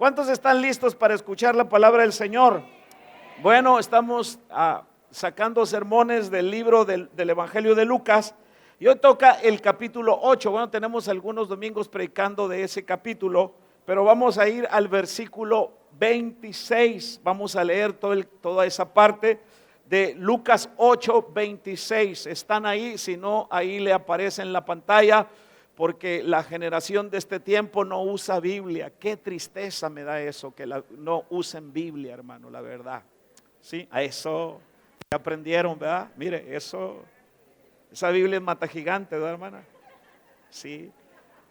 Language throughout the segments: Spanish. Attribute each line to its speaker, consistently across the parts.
Speaker 1: ¿Cuántos están listos para escuchar la palabra del Señor? Bueno, estamos sacando sermones del libro del Evangelio de Lucas y hoy toca el capítulo 8. Bueno, tenemos algunos domingos predicando de ese capítulo, pero vamos a ir al versículo 26. Vamos a leer toda esa parte de Lucas 8, 26. Están ahí, si no, ahí le aparece en la pantalla, porque la generación de este tiempo no usa Biblia. Qué tristeza me da eso, que no usen Biblia, hermano, la verdad. Sí, a eso aprendieron, ¿verdad? Mire, esa Biblia es mata gigante, ¿verdad, hermana? Sí,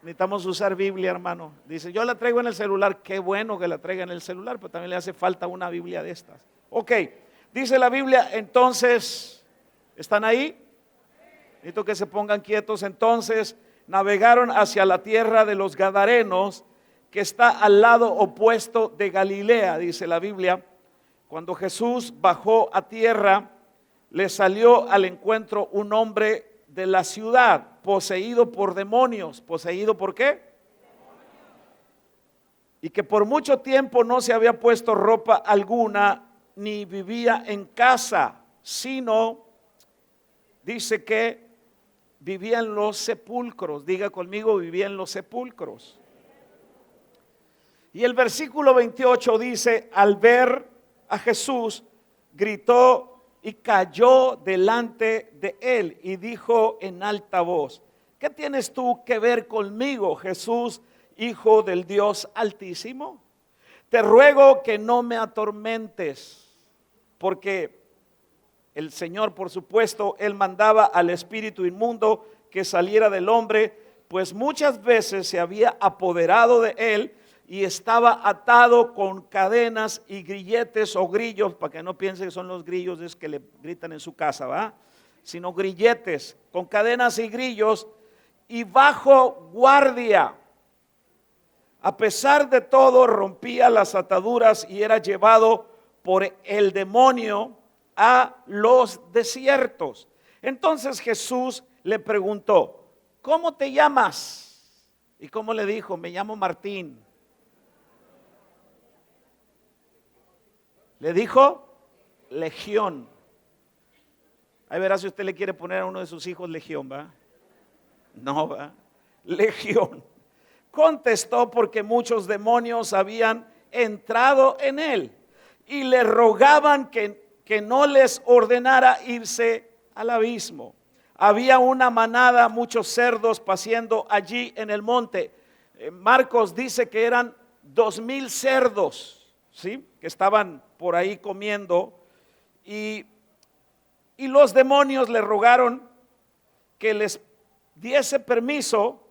Speaker 1: necesitamos usar Biblia, hermano. Dice, yo la traigo en el celular. Qué bueno que la traiga en el celular, pero también le hace falta una Biblia de estas. Ok, dice la Biblia, entonces, ¿están ahí? Necesito que se pongan quietos. Entonces navegaron hacia la tierra de los Gadarenos, que está al lado opuesto de Galilea, dice la Biblia. Cuando Jesús bajó a tierra, le salió al encuentro un hombre de la ciudad, poseído por demonios. ¿Poseído por qué? Y que por mucho tiempo no se había puesto ropa alguna, ni vivía en casa, sino, dice que vivía en los sepulcros. Diga conmigo, vivía en los sepulcros. Y el versículo 28 dice, al ver a Jesús, gritó y cayó delante de él y dijo en alta voz, ¿qué tienes tú que ver conmigo, Jesús, Hijo del Dios Altísimo? Te ruego que no me atormentes, porque el Señor, por supuesto, Él mandaba al espíritu inmundo que saliera del hombre, pues muchas veces se había apoderado de él y estaba atado con cadenas y grilletes o grillos, para que no piensen que son los grillos es que le gritan en su casa, ¿va? Sino grilletes, con cadenas y grillos y bajo guardia. A pesar de todo, rompía las ataduras y era llevado por el demonio a los desiertos. Entonces Jesús le preguntó, ¿cómo te llamas? ¿Y cómo le dijo? Me llamo Martín. Le dijo Legión. Ahí verá si usted le quiere poner a uno de sus hijos Legión, ¿va? No, ¿va? Legión. Contestó porque muchos demonios habían entrado en él y le rogaban que no les ordenara irse al abismo. Había una manada, muchos cerdos paciendo allí en el monte. Marcos dice que eran 2,000 cerdos, ¿sí? Que estaban por ahí comiendo y los demonios le rogaron que les diese permiso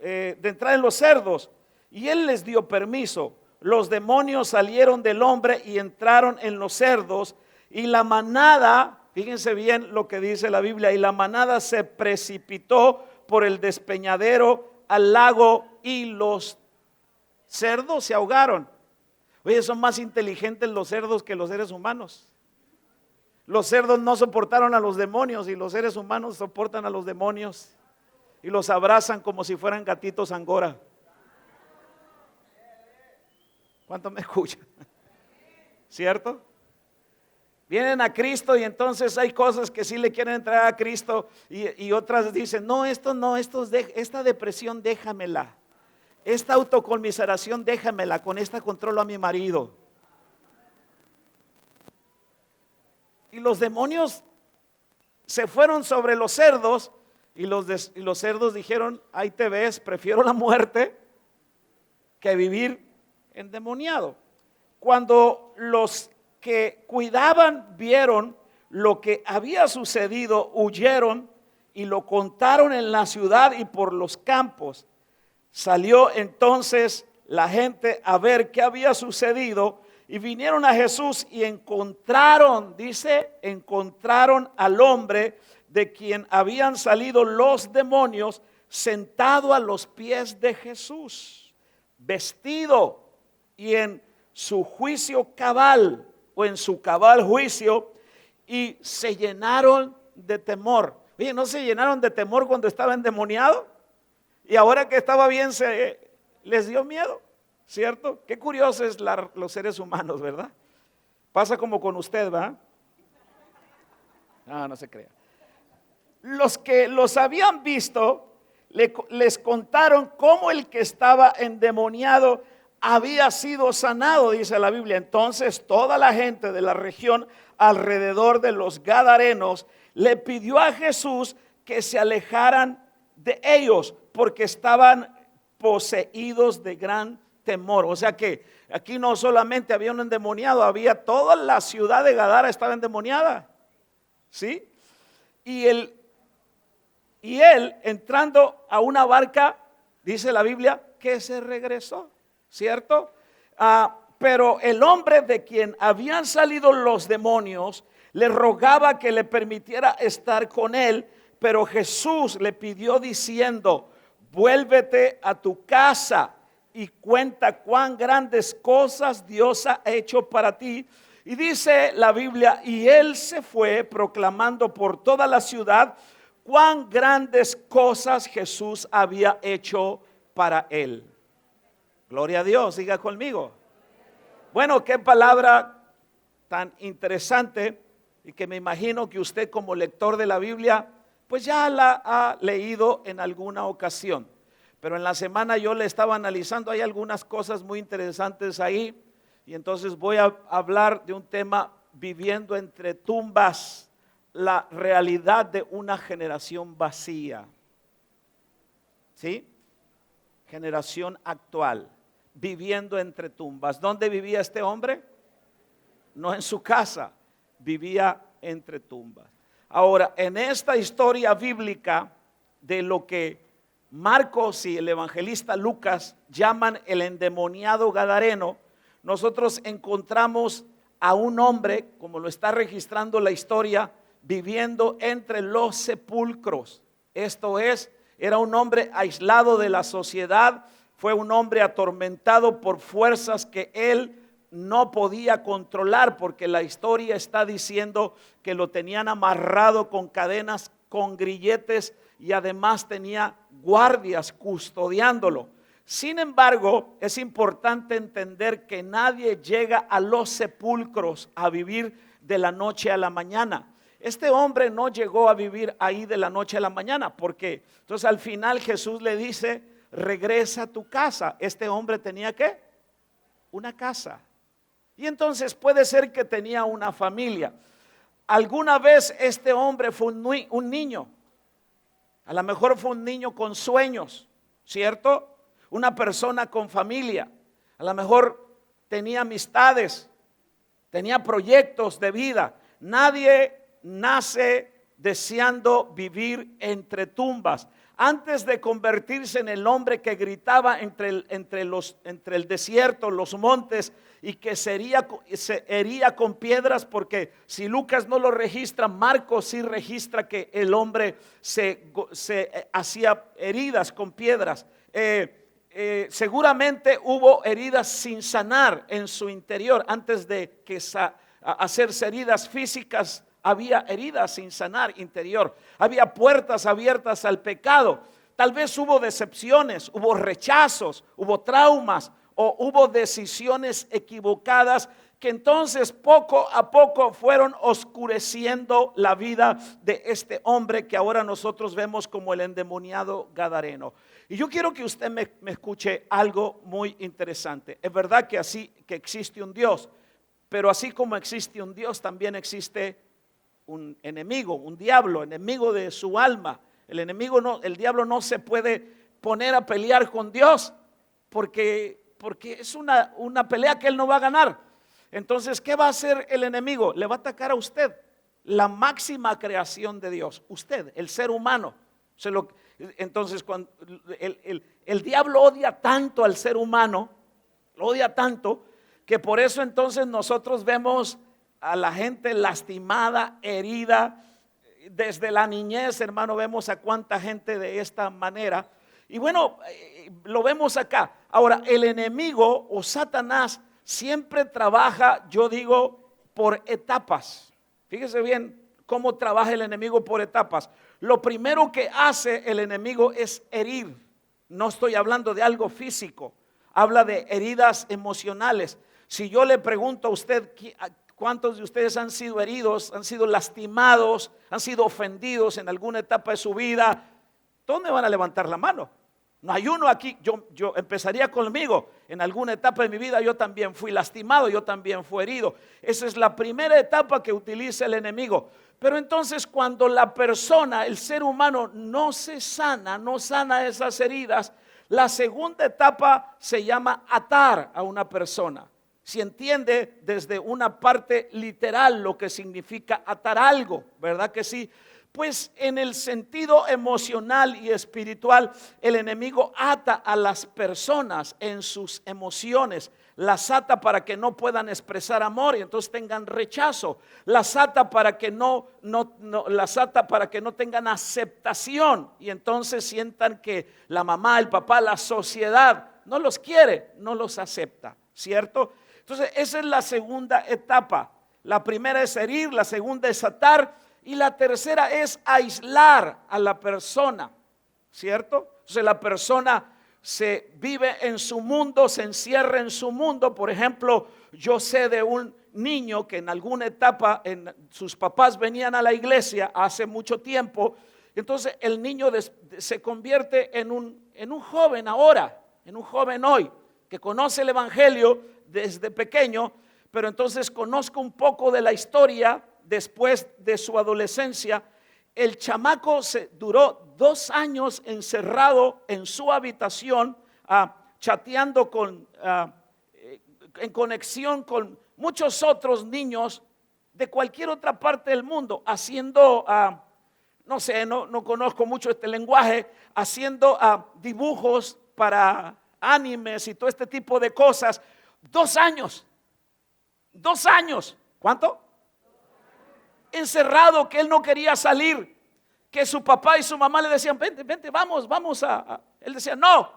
Speaker 1: de entrar en los cerdos y él les dio permiso. Los demonios salieron del hombre y entraron en los cerdos y la manada, fíjense bien lo que dice la Biblia, y la manada se precipitó por el despeñadero al lago y los cerdos se ahogaron. Oye, son más inteligentes los cerdos que los seres humanos. Los cerdos no soportaron a los demonios y los seres humanos soportan a los demonios y los abrazan como si fueran gatitos angora. ¿Cuánto me escuchan? ¿Cierto? Vienen a Cristo y entonces hay cosas que sí le quieren entrar a Cristo y otras dicen, no, esta depresión déjamela, esta autoconmiseración déjamela, con esta controlo a mi marido. Y los demonios se fueron sobre los cerdos y los cerdos dijeron, ahí te ves, prefiero la muerte que vivir endemoniado. Cuando los que cuidaban vieron lo que había sucedido, huyeron y lo contaron en la ciudad y por los campos. Salió entonces la gente a ver qué había sucedido y vinieron a Jesús y encontraron al hombre de quien habían salido los demonios sentado a los pies de Jesús, vestido y en su juicio cabal o en su cabal juicio, y se llenaron de temor. Oye, ¿no se llenaron de temor cuando estaba endemoniado? Y ahora que estaba bien les dio miedo. ¿cierto? Qué curioso es los seres humanos, ¿verdad? Pasa como con usted, ¿verdad? No, no se crea. Los que los habían visto les contaron cómo el que estaba endemoniado había sido sanado, dice la Biblia. Entonces toda la gente de la región alrededor de los Gadarenos le pidió a Jesús que se alejaran de ellos porque estaban poseídos de gran temor. O sea que aquí no solamente había un endemoniado, había toda la ciudad de Gadara estaba endemoniada. ¿Sí? Y él entrando a una barca, dice la Biblia, que se regresó, ¿cierto? Pero el hombre de quien habían salido los demonios le rogaba que le permitiera estar con él, pero Jesús le pidió diciendo: vuélvete a tu casa y cuenta cuán grandes cosas Dios ha hecho para ti. Y dice la Biblia, y él se fue proclamando por toda la ciudad cuán grandes cosas Jesús había hecho para él. Gloria a Dios, diga conmigo. Bueno, qué palabra tan interesante, y que me imagino que usted como lector de la Biblia pues ya la ha leído en alguna ocasión. Pero en la semana yo le estaba analizando, hay algunas cosas muy interesantes ahí. Y entonces voy a hablar de un tema: viviendo entre tumbas, la realidad de una generación vacía. ¿Sí? Generación actual, viviendo entre tumbas. ¿Dónde vivía este hombre? No en su casa, vivía entre tumbas. Ahora, en esta historia bíblica de lo que Marcos y el evangelista Lucas llaman el endemoniado gadareno, nosotros encontramos a un hombre, como lo está registrando la historia, viviendo entre los sepulcros. Esto es, era un hombre aislado de la sociedad, fue un hombre atormentado por fuerzas que él no podía controlar, porque la historia está diciendo que lo tenían amarrado con cadenas, con grilletes, y además tenía guardias custodiándolo. Sin embargo, es importante entender que nadie llega a los sepulcros a vivir de la noche a la mañana. Este hombre no llegó a vivir ahí de la noche a la mañana, porque entonces al final Jesús le dice: regresa a tu casa. Este hombre tenía ¿qué? Una casa. Y entonces puede ser que tenía una familia. Alguna vez este hombre fue un niño. A lo mejor fue un niño con sueños, ¿cierto? Una persona con familia. A lo mejor tenía amistades, tenía proyectos de vida. Nadie nace deseando vivir entre tumbas. Antes de convertirse en el hombre que gritaba entre el desierto, los montes, y que se hería con piedras, porque si Lucas no lo registra, Marcos sí registra que el hombre se hacía heridas con piedras. Seguramente hubo heridas sin sanar en su interior. Antes de que hacerse heridas físicas, había heridas sin sanar interior. Había puertas abiertas al pecado. Tal vez hubo decepciones, hubo rechazos, hubo traumas, o hubo decisiones equivocadas que entonces poco a poco fueron oscureciendo la vida de este hombre que ahora nosotros vemos como el endemoniado gadareno. Y yo quiero que usted me escuche algo muy interesante. Es verdad que así que existe un Dios, pero así como existe un Dios, también existe un enemigo, un diablo, enemigo de su alma. El diablo no se puede poner a pelear con Dios, porque es una pelea que él no va a ganar. Entonces, ¿qué va a hacer el enemigo? Le va a atacar a usted, la máxima creación de Dios, usted, el ser humano. Entonces, cuando el diablo odia tanto al ser humano, lo odia tanto, que por eso entonces nosotros vemos a la gente lastimada, herida. Desde la niñez, hermano, vemos a cuánta gente de esta manera. Y bueno, lo vemos acá. Ahora, el enemigo o Satanás siempre trabaja, yo digo, por etapas. Fíjese bien cómo trabaja el enemigo por etapas. Lo primero que hace el enemigo es herir. No estoy hablando de algo físico. habla de heridas emocionales. Si yo le pregunto a usted, ¿cuántos de ustedes han sido heridos, han sido lastimados, han sido ofendidos en alguna etapa de su vida? ¿Dónde van a levantar la mano? No hay uno aquí. Yo empezaría conmigo. En alguna etapa de mi vida yo también fui lastimado, yo también fui herido. Esa es la primera etapa que utiliza el enemigo. Pero entonces cuando la persona, el ser humano no sana esas heridas, la segunda etapa se llama atar a una persona. Si entiende desde una parte literal lo que significa atar algo, ¿verdad que sí? Pues en el sentido emocional y espiritual, el enemigo ata a las personas en sus emociones. Las ata para que no puedan expresar amor y entonces tengan rechazo. Las ata para que las ata para que no tengan aceptación y entonces sientan que la mamá, el papá, la sociedad no los quiere, no los acepta, ¿cierto? Entonces esa es la segunda etapa. La primera es herir, la segunda es atar. Y la tercera es aislar a la persona, ¿cierto? Entonces la persona se vive en su mundo, se encierra en su mundo. Por ejemplo, yo sé de un niño que en alguna etapa sus papás venían a la iglesia hace mucho tiempo. Entonces el niño se convierte en un joven ahora, en un joven hoy, que conoce el evangelio desde pequeño, pero entonces conozco un poco de la historia. Después de su adolescencia, el chamaco duró 2 años encerrado en su habitación, chateando en conexión con muchos otros niños de cualquier otra parte del mundo, haciendo, no sé, no conozco mucho este lenguaje, haciendo dibujos para animes y todo este tipo de cosas. 2 años. 2 años. ¿Cuánto? Encerrado, que él no quería salir, que su papá y su mamá le decían, vente, vamos él decía no,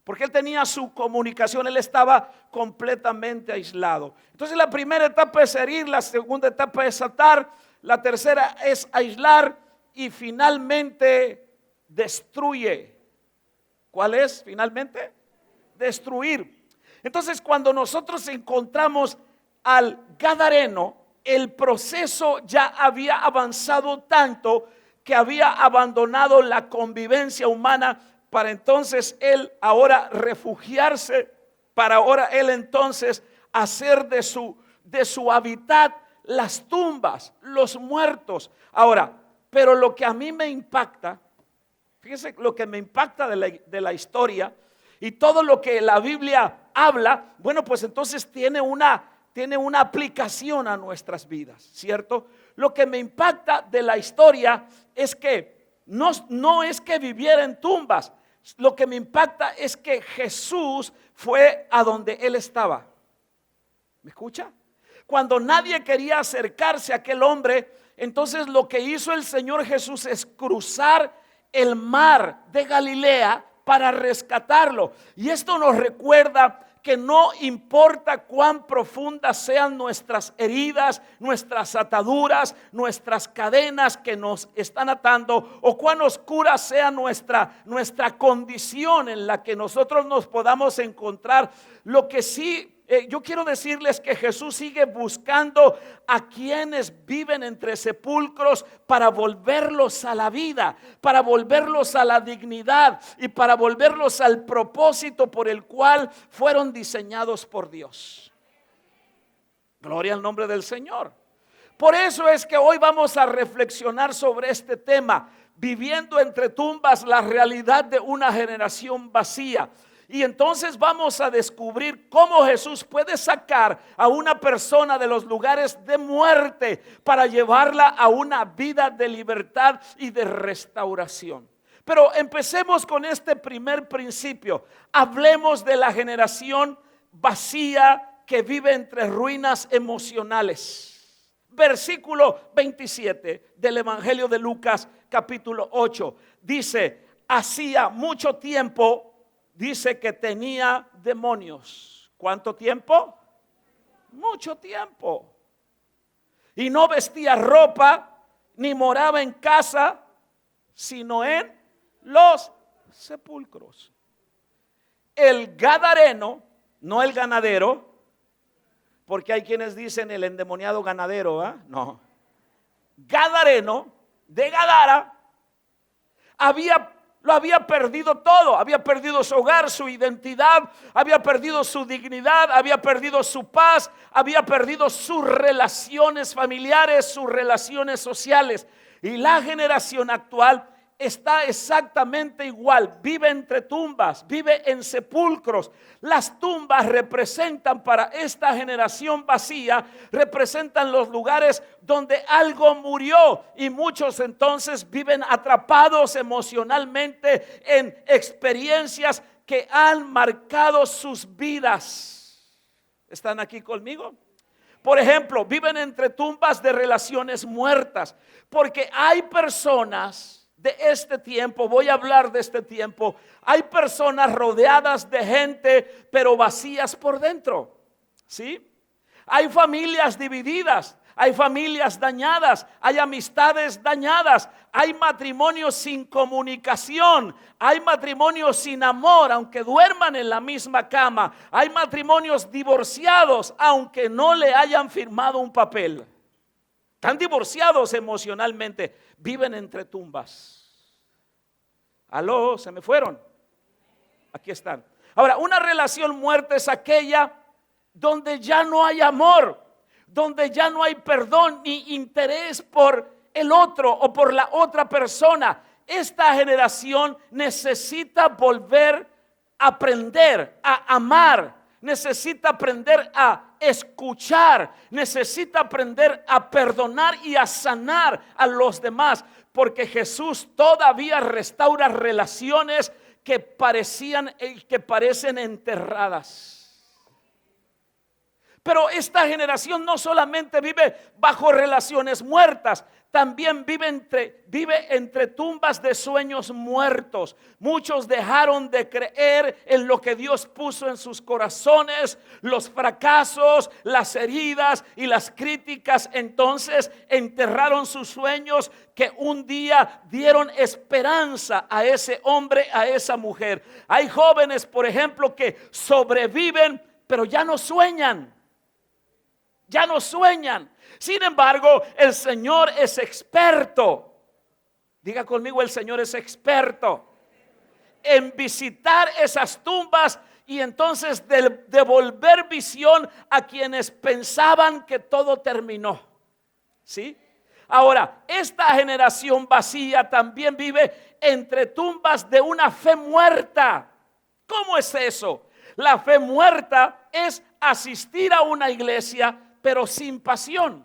Speaker 1: porque él tenía su comunicación, él estaba completamente aislado. Entonces la primera etapa es herir, la segunda etapa es atar, la tercera es aislar y finalmente destruye. ¿Cuál es finalmente? Destruir. Entonces cuando nosotros encontramos al gadareno, el proceso ya había avanzado tanto que había abandonado la convivencia humana para entonces él ahora refugiarse, para ahora él entonces hacer de su hábitat las tumbas, los muertos. Ahora, pero lo que a mí me impacta, fíjese lo que me impacta de la historia y todo lo que la Biblia habla, bueno, pues entonces tiene una aplicación a nuestras vidas, ¿cierto? Lo que me impacta de la historia es que no es que viviera en tumbas. Lo que me impacta es que Jesús fue a donde él estaba. ¿Me escucha? Cuando nadie quería acercarse a aquel hombre, entonces lo que hizo el Señor Jesús es cruzar el mar de Galilea para rescatarlo. Y esto nos recuerda que no importa cuán profundas sean nuestras heridas, nuestras ataduras, nuestras cadenas que nos están atando, o cuán oscura sea nuestra condición en la que nosotros nos podamos encontrar. Lo que sí yo quiero decirles que Jesús sigue buscando a quienes viven entre sepulcros para volverlos a la vida, para volverlos a la dignidad y para volverlos al propósito por el cual fueron diseñados por Dios. Gloria al nombre del Señor. Por eso es que hoy vamos a reflexionar sobre este tema, viviendo entre tumbas, la realidad de una generación vacía. Y entonces vamos a descubrir cómo Jesús puede sacar a una persona de los lugares de muerte para llevarla a una vida de libertad y de restauración. Pero empecemos con este primer principio. Hablemos de la generación vacía que vive entre ruinas emocionales. Versículo 27 del Evangelio de Lucas, capítulo 8. Dice, hacía mucho tiempo, dice que tenía demonios. ¿Cuánto tiempo? Mucho tiempo. Y no vestía ropa, ni moraba en casa, sino en los sepulcros. el gadareno, no el ganadero, porque hay quienes dicen el endemoniado ganadero, ¿eh? No. Gadareno de Gadara lo había perdido todo, había perdido su hogar, su identidad, había perdido su dignidad, había perdido su paz, había perdido sus relaciones familiares, sus relaciones sociales. Y la generación actual está exactamente igual, vive entre tumbas, vive en sepulcros. Las tumbas representan para esta generación vacía, representan los lugares donde algo murió, y muchos entonces viven atrapados emocionalmente en experiencias que han marcado sus vidas. ¿Están aquí conmigo? Por ejemplo, viven entre tumbas de relaciones muertas, porque hay personas de este tiempo, voy a hablar de este tiempo, hay personas rodeadas de gente, pero vacías por dentro, ¿sí? Hay familias divididas, hay familias dañadas, hay amistades dañadas, hay matrimonios sin comunicación, hay matrimonios sin amor, aunque duerman en la misma cama, hay matrimonios divorciados, aunque no le hayan firmado un papel. Están divorciados emocionalmente, viven entre tumbas. Aló, se me fueron. Aquí están. Ahora, una relación muerta es aquella donde ya no hay amor, donde ya no hay perdón ni interés por el otro o por la otra persona. Esta generación necesita volver a aprender a amar, necesita aprender a escuchar, necesita aprender a perdonar y a sanar a los demás, porque Jesús todavía restaura relaciones que parecen enterradas. Pero esta generación no solamente vive bajo relaciones muertas, también vive entre tumbas de sueños muertos. Muchos dejaron de creer en lo que Dios puso en sus corazones, los fracasos, las heridas y las críticas. Entonces enterraron sus sueños que un día dieron esperanza a ese hombre, a esa mujer. Hay jóvenes, por ejemplo, que sobreviven, pero ya no sueñan. Ya no sueñan. Sin embargo, el Señor es experto. Diga conmigo, el Señor es experto en visitar esas tumbas y entonces devolver visión a quienes pensaban que todo terminó. ¿Sí? Ahora, esta generación vacía también vive entre tumbas de una fe muerta. ¿Cómo es eso? La fe muerta es asistir a una iglesia, pero sin pasión,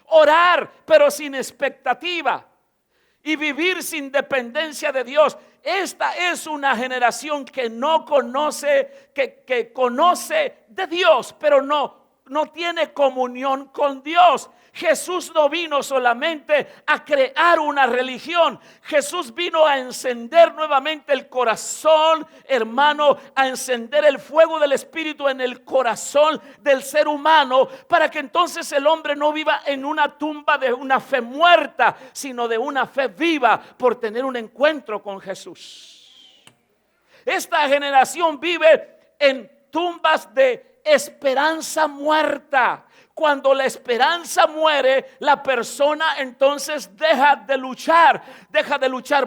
Speaker 1: orar pero sin expectativa, y vivir sin dependencia de Dios. Esta es una generación que no conoce, que conoce de Dios, pero no tiene comunión con Dios. Jesús no vino solamente a crear una religión. Jesús vino a encender nuevamente el corazón, hermano, a encender el fuego del Espíritu en el corazón del ser humano, para que entonces el hombre no viva en una tumba de una fe muerta, sino de una fe viva por tener un encuentro con Jesús. Esta generación vive en tumbas de esperanza muerta. Cuando la esperanza muere, la persona entonces deja de luchar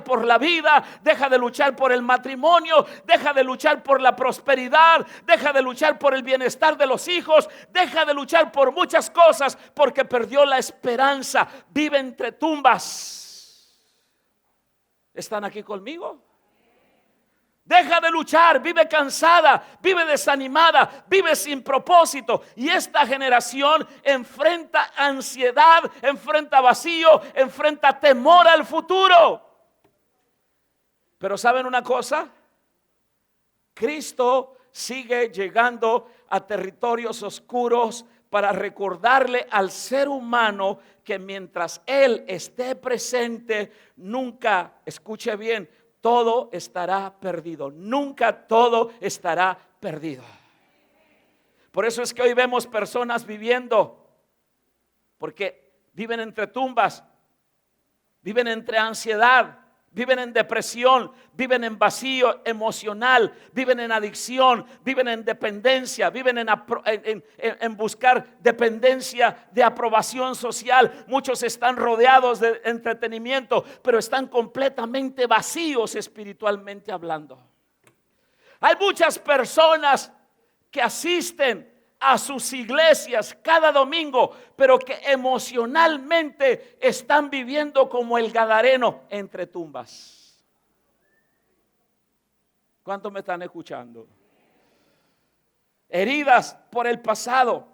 Speaker 1: por la vida, deja de luchar por el matrimonio, deja de luchar por la prosperidad, deja de luchar por el bienestar de los hijos, deja de luchar por muchas cosas porque perdió la esperanza. Vive entre tumbas. ¿Están aquí conmigo? Deja de luchar, vive cansada, vive desanimada, vive sin propósito. Y esta generación enfrenta ansiedad, enfrenta vacío, enfrenta temor al futuro. Pero ¿saben una cosa? Cristo sigue llegando a territorios oscuros para recordarle al ser humano que mientras Él esté presente, nunca, escuche bien, todo estará perdido. Nunca todo estará perdido. Por eso es que hoy vemos personas viviendo, porque viven entre tumbas, viven entre ansiedad, viven en depresión, viven en vacío emocional, viven en adicción, viven en dependencia, viven en buscar dependencia de aprobación social. Muchos están rodeados de entretenimiento, pero están completamente vacíos espiritualmente hablando. Hay muchas personas que asisten a sus iglesias cada domingo, pero que emocionalmente están viviendo como el gadareno entre tumbas. ¿Cuántos me están escuchando? Heridas por el pasado,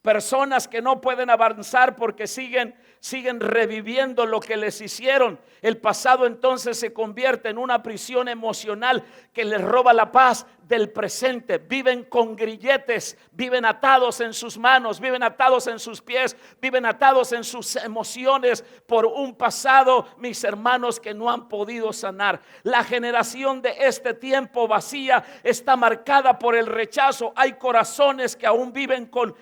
Speaker 1: personas que no pueden avanzar porque siguen reviviendo lo que les hicieron. El pasado entonces se convierte en una prisión emocional que les roba la paz del presente. Viven con grilletes, viven atados en sus manos, viven atados en sus pies, viven atados en sus emociones por un pasado, mis hermanos, que no han podido sanar. La generación de este tiempo vacía está marcada por el rechazo. Hay corazones que aún viven con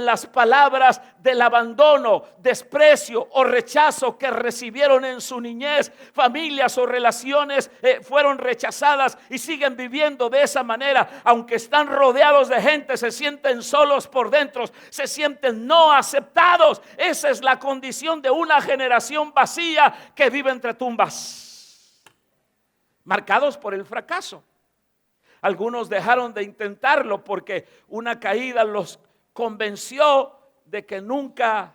Speaker 1: las palabras del abandono, desprecio o rechazo que recibieron en su niñez. Familias o relaciones fueron rechazadas y siguen viviendo de esa manera. Aunque están rodeados de gente, se sienten solos por dentro, se sienten no aceptados. Esa es la condición de una generación vacía que vive entre tumbas, marcados por el fracaso. Algunos dejaron de intentarlo porque una caída los convenció de que nunca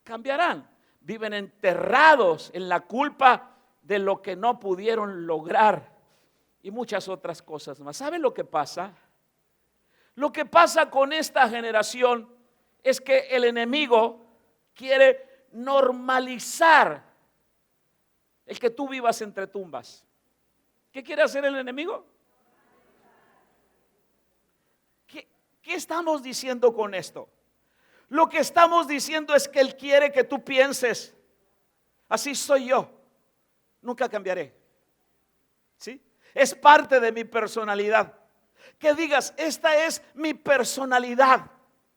Speaker 1: cambiarán. Viven enterrados en la culpa de lo que no pudieron lograr y muchas otras cosas más. ¿Saben lo que pasa? Lo que pasa con esta generación es que el enemigo quiere normalizar el que tú vivas entre tumbas. ¿Qué quiere hacer el enemigo? ¿Qué estamos diciendo con esto? Lo que estamos diciendo es que él quiere que tú pienses: así soy yo, nunca cambiaré. ¿Sí? Es parte de mi personalidad. Que digas: esta es mi personalidad.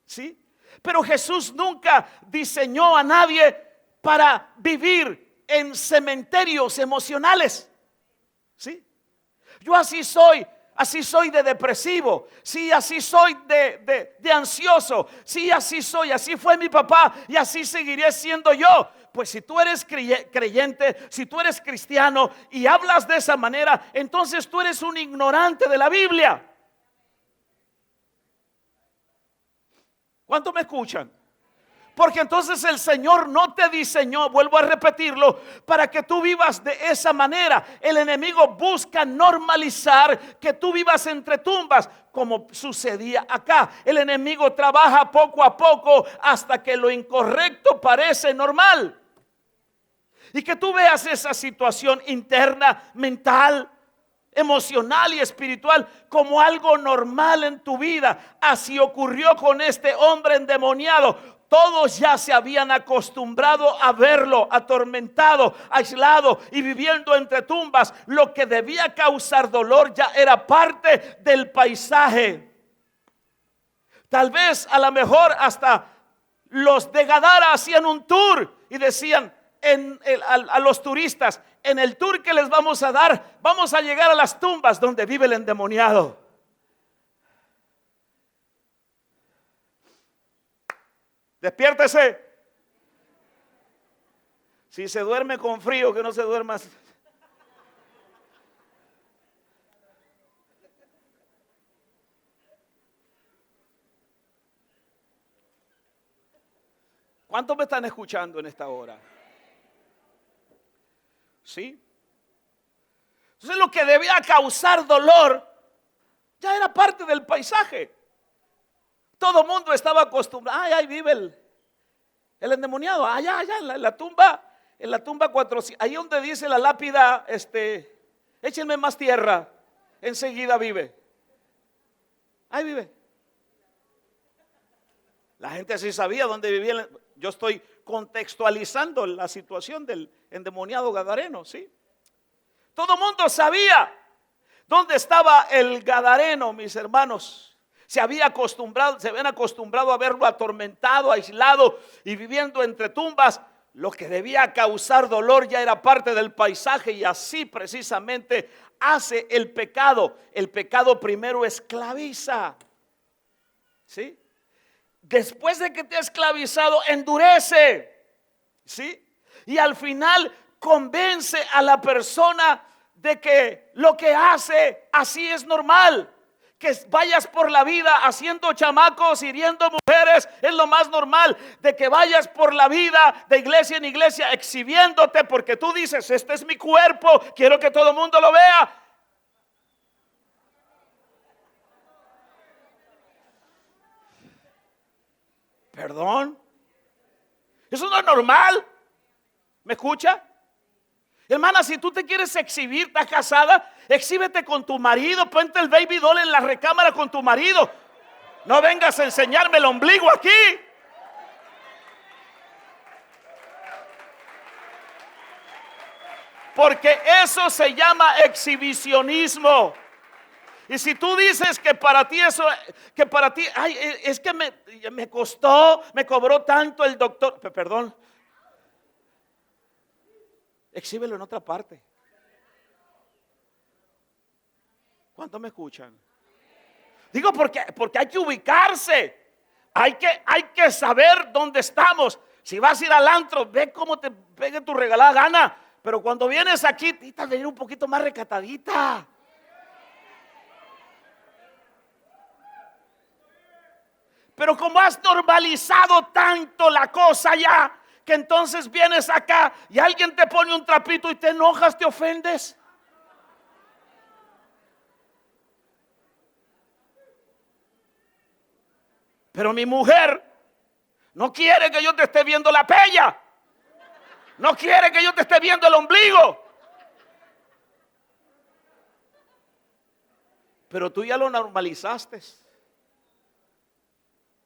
Speaker 1: ¿Sí? Pero Jesús nunca diseñó a nadie para vivir en cementerios emocionales. ¿Sí? Yo así soy. Así soy de depresivo, sí, así soy de ansioso, sí, así soy, así fue mi papá y así seguiré siendo yo. Pues si tú eres creyente, si tú eres cristiano y hablas de esa manera, entonces tú eres un ignorante de la Biblia. ¿Cuántos me escuchan? Porque entonces el Señor no te diseñó, vuelvo a repetirlo, para que tú vivas de esa manera. El enemigo busca normalizar que tú vivas entre tumbas, como sucedía acá. El enemigo trabaja poco a poco hasta que lo incorrecto parece normal. Y que tú veas esa situación interna, mental, emocional y espiritual como algo normal en tu vida. Así ocurrió con este hombre endemoniado. Todos ya se habían acostumbrado a verlo atormentado, aislado y viviendo entre tumbas. Lo que debía causar dolor ya era parte del paisaje. Tal vez a lo mejor hasta los de Gadara hacían un tour y decían a los turistas: en el tour que les vamos a dar, vamos a llegar a las tumbas donde vive el endemoniado. Despiértese. Si se duerme con frío, que no se duerma. ¿Cuántos me están escuchando en esta hora? ¿Sí? Entonces lo que debía causar dolor ya era parte del paisaje. Todo el mundo estaba acostumbrado. Ahí vive el endemoniado. Allá en la tumba 400. Ahí donde dice la lápida, échenme más tierra, enseguida vive. Ahí vive. La gente sí sabía dónde vivía. Yo estoy contextualizando la situación del endemoniado gadareno, ¿sí? Todo el mundo sabía dónde estaba el gadareno, mis hermanos. Se habían acostumbrado a verlo atormentado, aislado y viviendo entre tumbas. Lo que debía causar dolor ya era parte del paisaje, y así precisamente hace el pecado. El pecado primero esclaviza, ¿sí? Después de que te ha esclavizado, endurece, ¿sí? Y al final convence a la persona de que lo que hace así es normal. Que vayas por la vida haciendo chamacos, hiriendo mujeres, es lo más normal. De que vayas por la vida de iglesia en iglesia exhibiéndote porque tú dices, este es mi cuerpo, quiero que todo el mundo lo vea. Perdón, eso no es normal. ¿Me escucha? Hermana, si tú te quieres exhibir, estás casada, exhíbete con tu marido, ponte el baby doll en la recámara con tu marido. No vengas a enseñarme el ombligo aquí. Porque eso se llama exhibicionismo. Y si tú dices que para ti eso, que para ti, ay, es que me costó, me cobró tanto el doctor, perdón, exhíbelo en otra parte. ¿Cuántos me escuchan? Digo porque hay que ubicarse. Hay que saber dónde estamos. Si vas a ir al antro, ve cómo te pegue tu regalada gana. Pero cuando vienes aquí, necesitas venir un poquito más recatadita. Pero como has normalizado tanto la cosa ya, que entonces vienes acá y alguien te pone un trapito y te enojas, te ofendes. Pero mi mujer no quiere que yo te esté viendo la pella. No quiere que yo te esté viendo el ombligo. Pero tú ya lo normalizaste.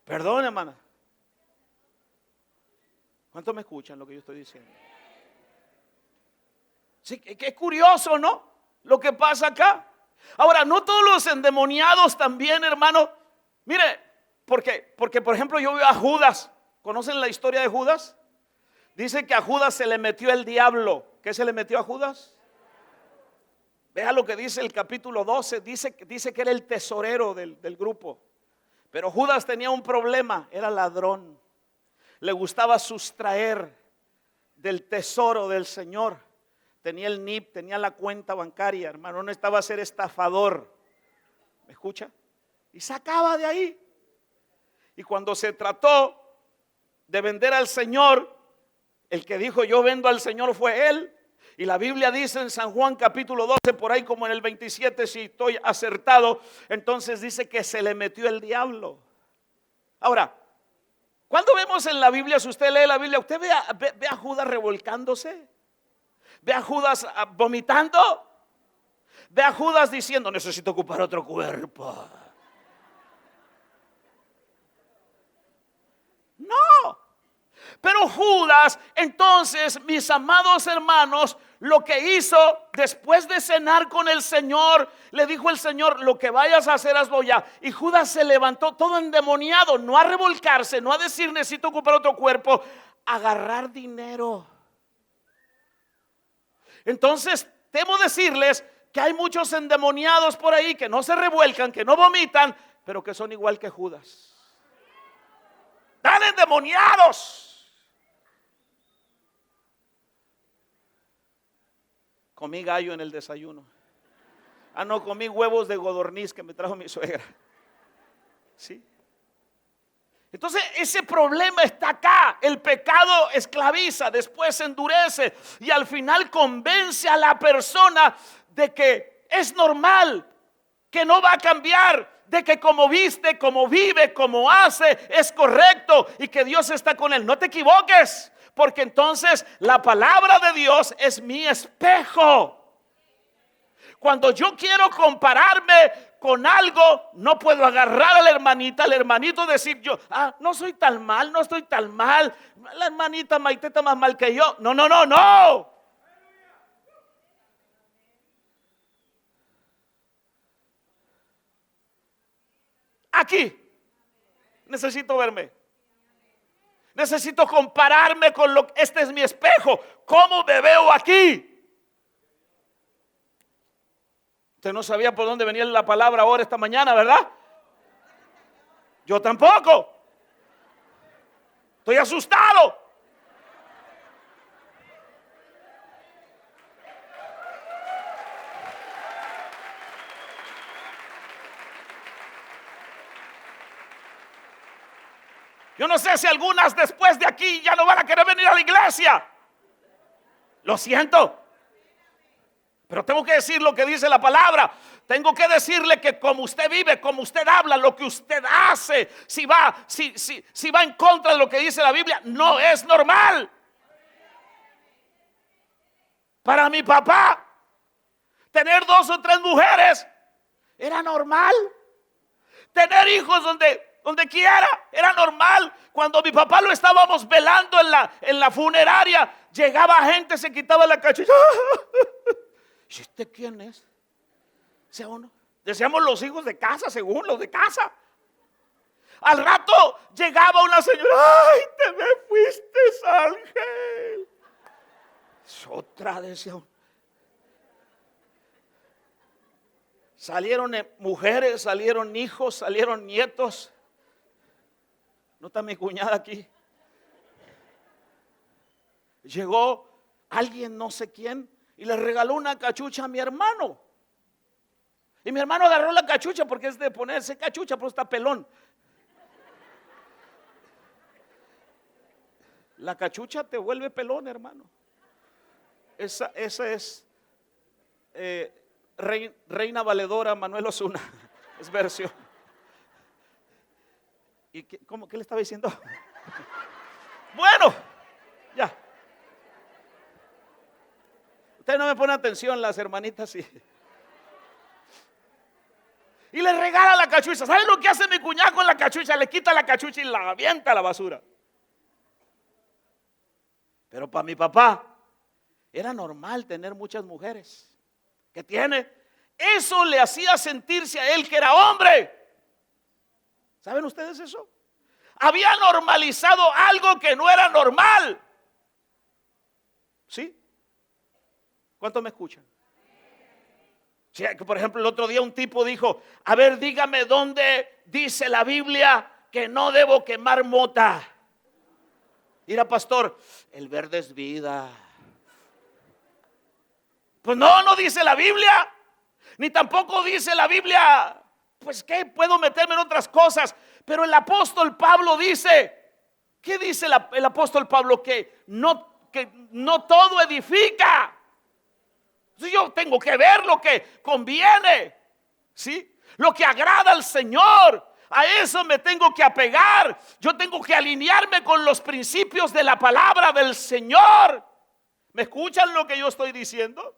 Speaker 1: Perdón, hermana. ¿Cuántos me escuchan lo que yo estoy diciendo? Sí, que es curioso, ¿no? Lo que pasa acá. Ahora, no todos los endemoniados también, hermano. Mire, porque por ejemplo yo veo a Judas. ¿Conocen la historia de Judas? Dice que a Judas se le metió el diablo. ¿Qué se le metió a Judas? Vea lo que dice el capítulo 12. Dice que era el tesorero del grupo. Pero Judas tenía un problema. Era ladrón. Le gustaba sustraer del tesoro del Señor. Tenía el NIP, tenía la cuenta bancaria, hermano. No estaba a ser estafador. ¿Me escucha? Y sacaba de ahí. Y cuando se trató de vender al Señor, el que dijo yo vendo al Señor fue él. Y la Biblia dice en San Juan capítulo 12, por ahí como en el 27, si estoy acertado, entonces dice que se le metió el diablo. Ahora, ¿cuándo vemos en la Biblia, si usted lee la Biblia, usted ve a Judas revolcándose? ¿Ve a Judas vomitando? ¿Ve a Judas diciendo necesito ocupar otro cuerpo? No. Pero Judas, entonces, mis amados hermanos, lo que hizo después de cenar con el Señor, le dijo el Señor, lo que vayas a hacer, hazlo ya. Y Judas se levantó todo endemoniado, no a revolcarse, no a decir necesito ocupar otro cuerpo, a agarrar dinero. Entonces, temo decirles que hay muchos endemoniados por ahí que no se revuelcan, que no vomitan, pero que son igual que Judas. Están endemoniados. Comí gallo en el desayuno. No, comí huevos de codorniz que me trajo mi suegra. ¿Sí? Entonces ese problema está acá. El pecado esclaviza, después endurece y al final convence a la persona de que es normal, que no va a cambiar, de que como viste, como vive, como hace es correcto y que Dios está con él. No te equivoques, porque entonces la palabra de Dios es mi espejo. Cuando yo quiero compararme con algo, no puedo agarrar a la hermanita, al hermanito, decir yo, no soy tan mal, no estoy tan mal, la hermanita Maite está más mal que yo. No, no, no, no. Aquí necesito verme. Necesito compararme con este es mi espejo. ¿Cómo me veo aquí? Usted no sabía por dónde venía la palabra ahora esta mañana, ¿verdad? Yo tampoco. Estoy asustado. Yo no sé si algunas después de aquí ya no van a querer venir a la iglesia. Lo siento. Pero tengo que decir lo que dice la palabra. Tengo que decirle que como usted vive, como usted habla, lo que usted hace, si va en contra de lo que dice la Biblia, no es normal. Para mi papá, tener 2 o 3 mujeres era normal. Tener hijos donde quiera era normal. Cuando mi papá lo estábamos velando en la funeraria, llegaba gente, se quitaba la cachucha. ¿Y usted quién es? ¿Sea uno? Decíamos los hijos de casa, según los de casa. Al rato llegaba una señora. ¡Ay, te me fuiste, Ángel! Otra, decía. Salieron mujeres, salieron hijos, salieron nietos. No está mi cuñada aquí. Llegó alguien, no sé quién, y le regaló una cachucha a mi hermano. Y mi hermano agarró la cachucha porque es de ponerse cachucha, pero está pelón. La cachucha te vuelve pelón, hermano. Esa es Reina Valedora Manuel Osuna. Es versión. ¿Y qué le estaba diciendo? Bueno, ya. Usted no me pone atención, las hermanitas sí. Y le regala la cachucha. ¿Sabe lo que hace mi cuñado con la cachucha? Le quita la cachucha y la avienta a la basura. Pero para mi papá era normal tener muchas mujeres. ¿Qué tiene? Eso le hacía sentirse a él que era hombre. ¿Saben ustedes eso? Había normalizado algo que no era normal. ¿Sí? ¿Cuántos me escuchan? Sí, por ejemplo, el otro día un tipo dijo: a ver, dígame dónde dice la Biblia que no debo quemar mota. Mira, pastor, el verde es vida. Pues no dice la Biblia. Ni tampoco dice la Biblia, pues qué, puedo meterme en otras cosas. Pero el apóstol Pablo dice, ¿qué dice el apóstol Pablo? Que no todo edifica. Entonces yo tengo que ver lo que conviene, ¿sí? Lo que agrada al Señor. A eso me tengo que apegar. Yo tengo que alinearme con los principios de la palabra del Señor. ¿Me escuchan lo que yo estoy diciendo?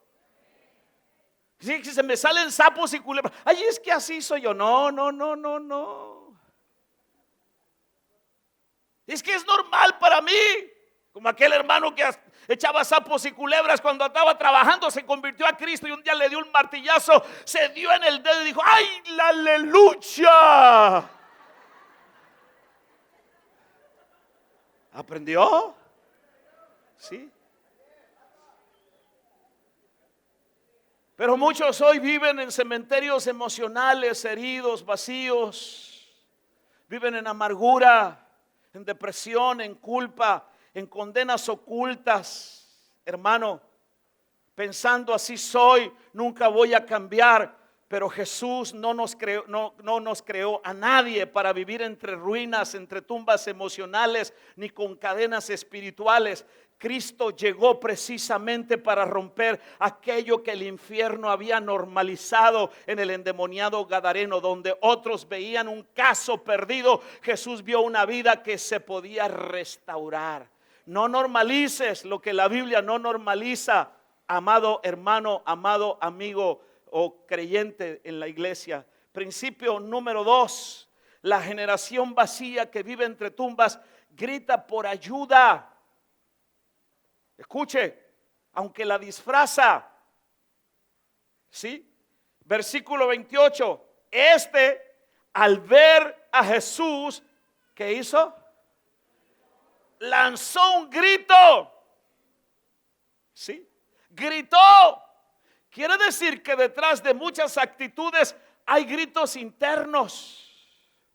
Speaker 1: Sí, se me salen sapos y culebras. Ay, es que así soy yo. No. Es que es normal para mí. Como aquel hermano que echaba sapos y culebras cuando estaba trabajando, se convirtió a Cristo y un día le dio un martillazo, se dio en el dedo y dijo: ¡ay, la aleluya! ¿Aprendió? Sí. Pero muchos hoy viven en cementerios emocionales, heridos, vacíos. Viven en amargura, en depresión, en culpa, en condenas ocultas. Hermano, pensando así soy, nunca voy a cambiar. Pero Jesús no nos creó a nadie para vivir entre ruinas, entre tumbas emocionales, ni con cadenas espirituales. Cristo llegó precisamente para romper aquello que el infierno había normalizado en el endemoniado Gadareno, donde otros veían un caso perdido. Jesús vio una vida que se podía restaurar. No normalices lo que la Biblia no normaliza, amado hermano, amado amigo o creyente en la iglesia. Principio número 2: la generación vacía que vive entre tumbas grita por ayuda. Escuche, aunque la disfraza. ¿Sí? Versículo 28. Al ver a Jesús, ¿qué hizo? lanzó un grito. ¿Sí? Gritó. Quiere decir que detrás de muchas actitudes hay gritos internos.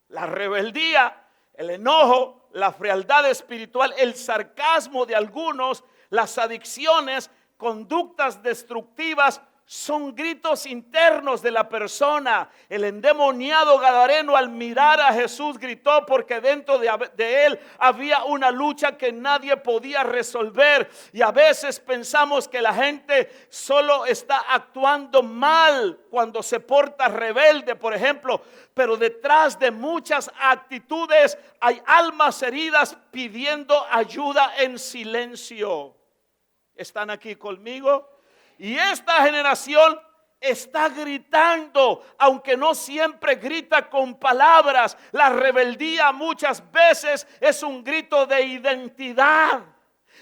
Speaker 1: La rebeldía, el enojo, la frialdad espiritual, el sarcasmo de algunos, las adicciones, conductas destructivas, son gritos internos de la persona. El endemoniado gadareno, al mirar a Jesús, gritó porque dentro de él había una lucha que nadie podía resolver. Y a veces pensamos que la gente solo está actuando mal cuando se porta rebelde, por ejemplo, pero detrás de muchas actitudes hay almas heridas pidiendo ayuda en silencio. ¿Están aquí conmigo? Y esta generación está gritando, aunque no siempre grita con palabras. La rebeldía muchas veces es un grito de identidad.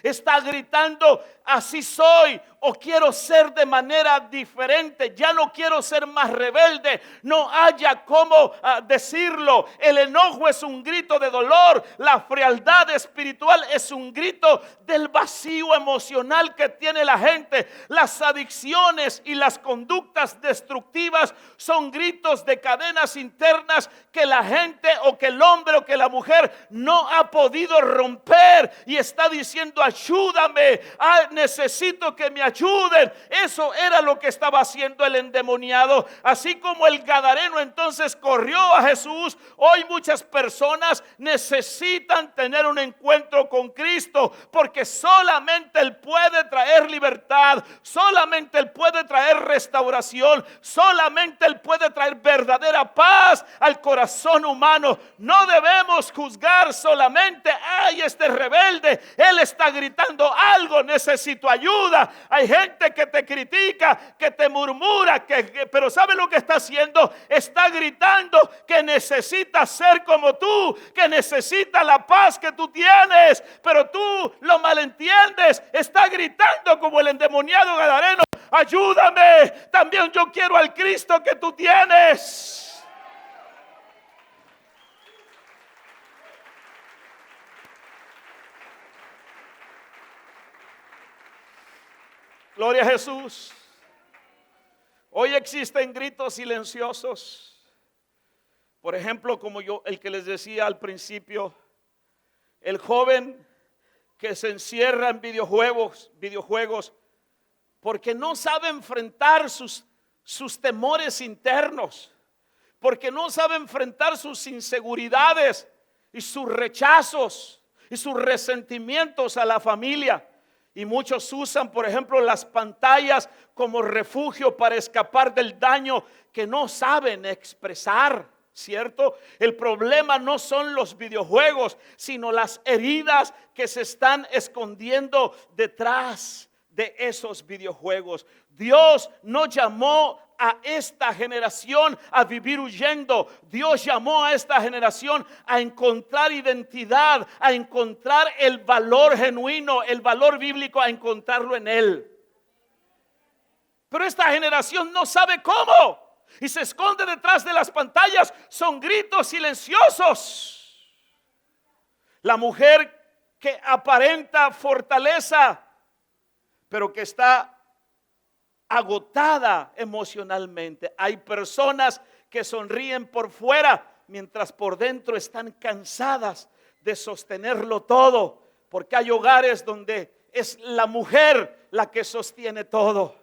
Speaker 1: Está gritando, así soy, o quiero ser de manera diferente. Ya no quiero ser más rebelde. No haya cómo decirlo. El enojo es un grito de dolor. La frialdad espiritual es un grito del vacío emocional que tiene la gente. Las adicciones y las conductas destructivas son gritos de cadenas internas que la gente, o que el hombre o que la mujer no ha podido romper, y está diciendo: ayúdame, necesito que me ayuden. Eso era lo que estaba haciendo el endemoniado. Así como el gadareno entonces corrió a Jesús, hoy muchas personas necesitan tener un encuentro con Cristo, porque solamente Él puede traer libertad, solamente Él puede traer restauración, solamente Él puede traer verdadera paz al corazón humano. No debemos juzgar solamente: ay, este rebelde, él está gritando algo, necesito ayuda. Hay gente que te critica, que te murmura, pero ¿sabe lo que está haciendo? Está gritando que necesita ser como tú, que necesita la paz que tú tienes, pero tú lo malentiendes. Está gritando como el endemoniado gadareno: ayúdame, también yo quiero al Cristo que tú tienes. Gloria a Jesús. Hoy existen gritos silenciosos. Por ejemplo, como el que les decía al principio, el joven que se encierra en videojuegos, porque no sabe enfrentar sus temores internos, porque no sabe enfrentar sus inseguridades y sus rechazos y sus resentimientos a la familia. Y muchos usan, por ejemplo, las pantallas como refugio para escapar del daño que no saben expresar, ¿cierto? El problema no son los videojuegos, sino las heridas que se están escondiendo detrás de esos videojuegos. Dios no llamó a esta generación a vivir huyendo. Dios llamó a esta generación a encontrar identidad, a encontrar el valor genuino, el valor bíblico, a encontrarlo en Él. Pero esta generación no sabe cómo y se esconde detrás de las pantallas. Son gritos silenciosos. La mujer que aparenta fortaleza, pero que está agotada emocionalmente. Hay personas que sonríen por fuera, mientras por dentro están cansadas de sostenerlo todo, porque hay hogares donde es la mujer la que sostiene todo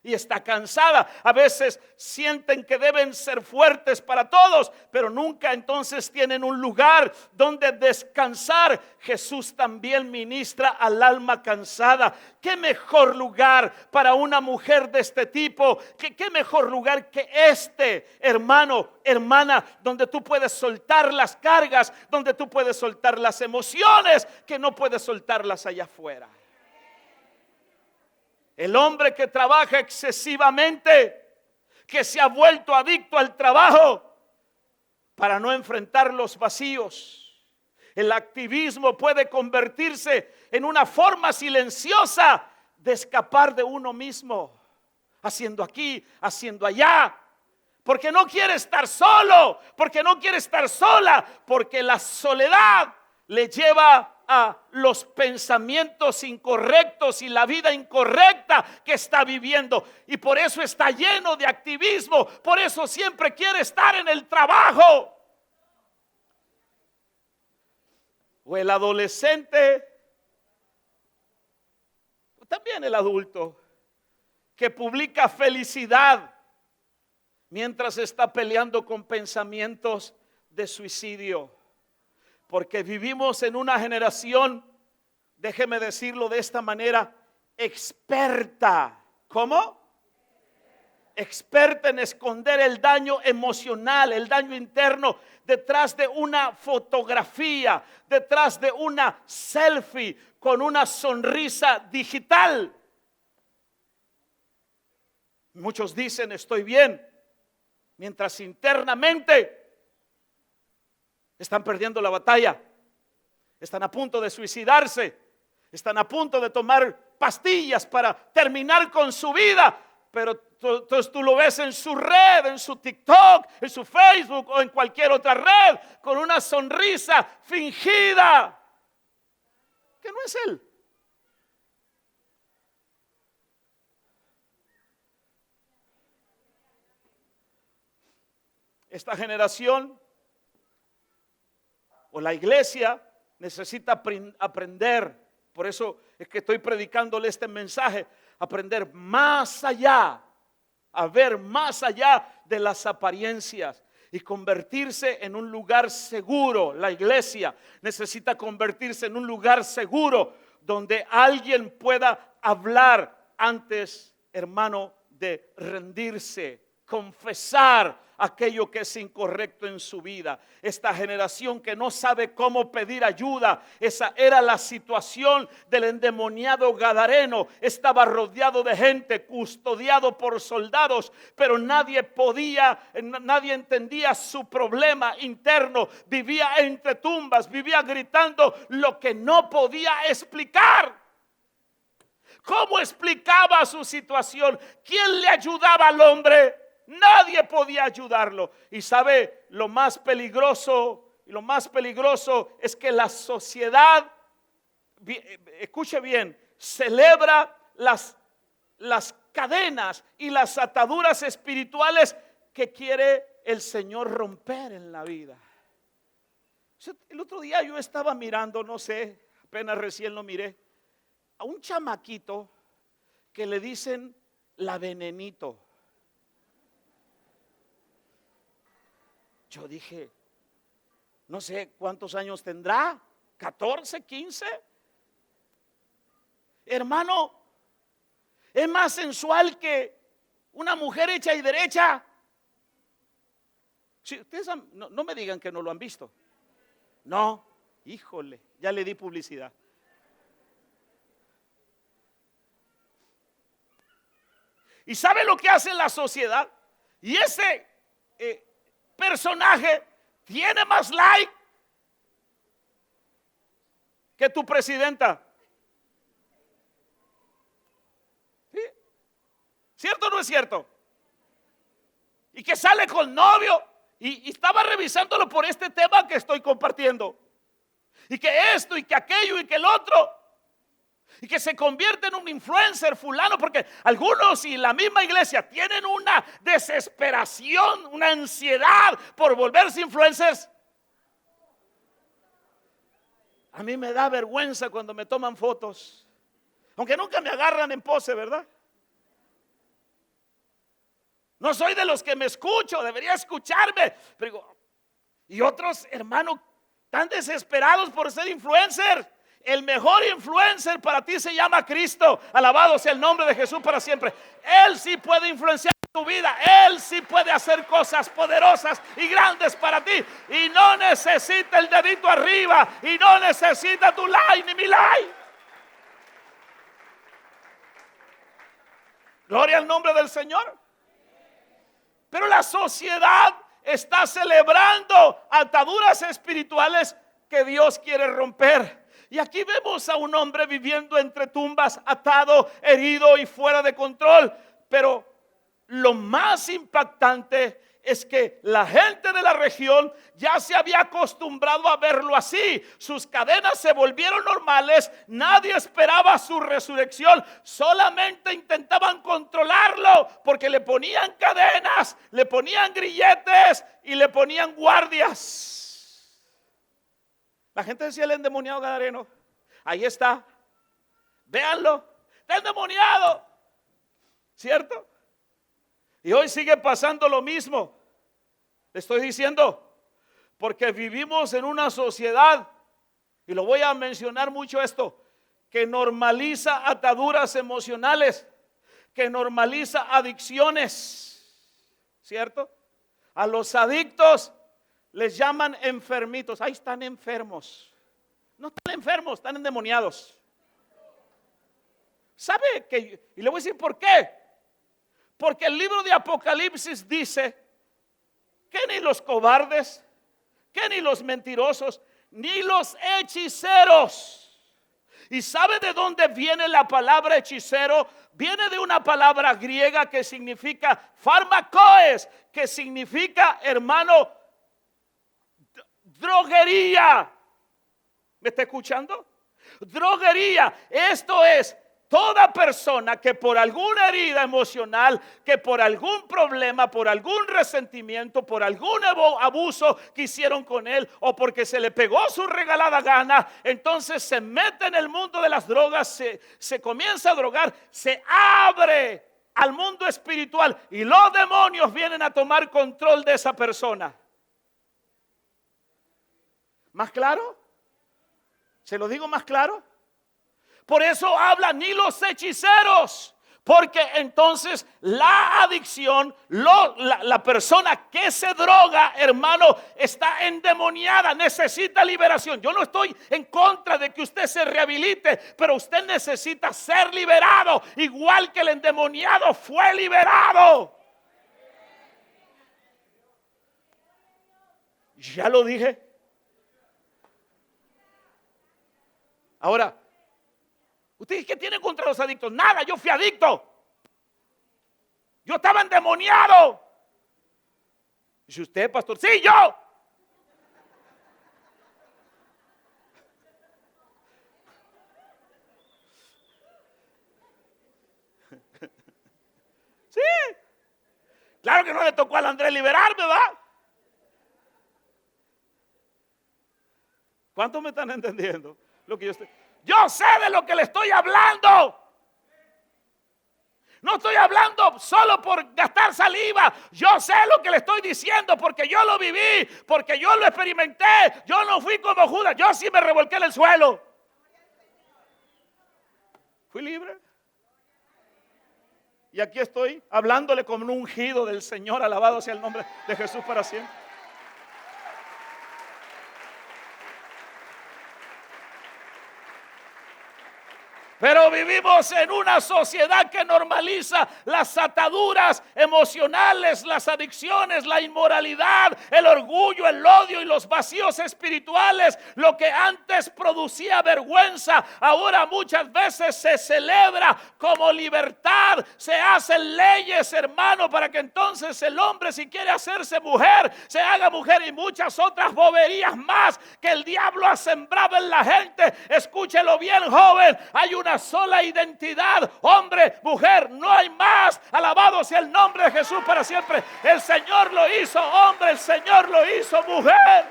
Speaker 1: y está cansada. A veces sienten que deben ser fuertes para todos, pero nunca entonces tienen un lugar donde descansar. Jesús también ministra al alma cansada. ¿Qué mejor lugar para una mujer de este tipo? ¿Qué mejor lugar que este, hermano, hermana, donde tú puedes soltar las cargas, donde tú puedes soltar las emociones que no puedes soltarlas allá afuera? El hombre que trabaja excesivamente, que se ha vuelto adicto al trabajo para no enfrentar los vacíos. El activismo puede convertirse en una forma silenciosa de escapar de uno mismo, haciendo aquí, haciendo allá, porque no quiere estar solo, porque no quiere estar sola, porque la soledad le lleva a los pensamientos incorrectos y la vida incorrecta que está viviendo. Y por eso está lleno de activismo. Por eso siempre quiere estar en el trabajo. O el adolescente, o también el adulto, que publica felicidad mientras está peleando con pensamientos de suicidio. Porque vivimos en una generación, déjeme decirlo de esta manera, experta. ¿Cómo? Experta en esconder el daño emocional, el daño interno, detrás de una fotografía, detrás de una selfie con una sonrisa digital. Muchos dicen estoy bien, mientras internamente están perdiendo la batalla, están a punto de suicidarse, están a punto de tomar pastillas para terminar con su vida. Pero entonces tú lo ves en su red, en su TikTok, en su Facebook o en cualquier otra red, con una sonrisa fingida, que no es él. Esta generación o la iglesia necesita aprender. Por eso es que estoy predicándole este mensaje. Aprender más allá, a ver más allá de las apariencias y convertirse en un lugar seguro. La iglesia necesita convertirse en un lugar seguro donde alguien pueda hablar antes, hermano, de rendirse, confesar aquello que es incorrecto en su vida. Esta generación que no sabe cómo pedir ayuda, esa era la situación del endemoniado gadareno. Estaba rodeado de gente, custodiado por soldados, pero nadie entendía su problema interno. Vivía entre tumbas, vivía gritando lo que no podía explicar. ¿Cómo explicaba su situación? ¿Quién le ayudaba al hombre? Nadie podía ayudarlo. Y sabe, lo más peligroso es que la sociedad, escuche bien, celebra las cadenas y las ataduras espirituales que quiere el Señor romper en la vida. El otro día yo estaba mirando, no sé, apenas recién lo miré, a un chamaquito que le dicen la Venenito. Yo dije, no sé cuántos años tendrá, 14, 15. Hermano, es más sensual que una mujer hecha y derecha. Si ustedes no me digan que no lo han visto. No, híjole, ya le di publicidad. ¿Y sabe lo que hace la sociedad? Y ese personaje tiene más like que tu presidenta. ¿Sí? ¿Cierto o no es cierto? Y que sale con novio y estaba revisándolo por este tema que estoy compartiendo. Y que esto y que aquello y que el otro. Y que se convierte en un influencer fulano, porque algunos y la misma iglesia tienen una desesperación, una ansiedad por volverse influencers. A mí me da vergüenza cuando me toman fotos, aunque nunca me agarran en pose, ¿verdad? No soy de los que me escucho, debería escucharme, pero digo, y otros hermanos tan desesperados por ser influencers. El mejor influencer para ti se llama Cristo. Alabado sea el nombre de Jesús para siempre. Él sí puede influenciar tu vida. Él sí puede hacer cosas poderosas y grandes para ti. Y no necesita el dedito arriba. Y no necesita tu like ni mi like. Gloria al nombre del Señor. Pero la sociedad está celebrando ataduras espirituales que Dios quiere romper. Y aquí vemos a un hombre viviendo entre tumbas, atado, herido y fuera de control. Pero lo más impactante es que la gente de la región ya se había acostumbrado a verlo así. Sus cadenas se volvieron normales. Nadie esperaba su resurrección. Solamente intentaban controlarlo porque le ponían cadenas, le ponían grilletes y le ponían guardias. La gente decía: el endemoniado gadareno, ahí está, véanlo, está endemoniado, ¿cierto? Y hoy sigue pasando lo mismo. Le estoy diciendo, porque vivimos en una sociedad, y lo voy a mencionar mucho esto, que normaliza ataduras emocionales, que normaliza adicciones, ¿cierto? A los adictos les llaman enfermitos. Ahí están enfermos. No están enfermos, están endemoniados. ¿Sabe que? Y le voy a decir por qué. Porque el libro de Apocalipsis dice que ni los cobardes, que ni los mentirosos, ni los hechiceros. ¿Y sabe de dónde viene la palabra hechicero? Viene de una palabra griega que significa pharmakoes, que significa, hermano, droguería. ¿Me está escuchando? Droguería. Esto es toda persona que por alguna herida emocional, que por algún problema, por algún resentimiento, por algún abuso que hicieron con él, o porque se le pegó su regalada gana, entonces se mete en el mundo de las drogas, se comienza a drogar, se abre al mundo espiritual y los demonios vienen a tomar control de esa persona. ¿Más claro? ¿Se lo digo más claro? Por eso habla ni los hechiceros, porque entonces la adicción, la persona que se droga, hermano, está endemoniada, necesita liberación. Yo no estoy en contra de que usted se rehabilite, pero usted necesita ser liberado, igual que el endemoniado fue liberado. Ya lo dije. Ahora, ¿ustedes qué tienen contra los adictos? Nada, yo fui adicto. Yo estaba endemoniado. Dice usted, pastor. Sí, yo. Sí. Claro que no le tocó al Andrés liberarme, ¿verdad? ¿Cuántos me están entendiendo? Yo sé de lo que le estoy hablando. No estoy hablando solo por gastar saliva. Yo sé lo que le estoy diciendo porque yo lo viví, porque yo lo experimenté. Yo no fui como Judas, yo sí me revolqué en el suelo. Fui libre. Y aquí estoy hablándole como un ungido del Señor. Alabado sea el nombre de Jesús para siempre. Pero vivimos en una sociedad que normaliza las ataduras emocionales, las adicciones, la inmoralidad, el orgullo, el odio y los vacíos espirituales. Lo que antes producía vergüenza, ahora muchas veces se celebra como libertad. Se hacen leyes, hermano, para que entonces el hombre, si quiere hacerse mujer, se haga mujer, y muchas otras boberías más que el diablo ha sembrado en la gente. Escúchelo bien, joven. Hay una sola identidad, hombre, mujer, no hay más. Alabado sea el nombre de Jesús para siempre. El Señor lo hizo hombre, el Señor lo hizo mujer.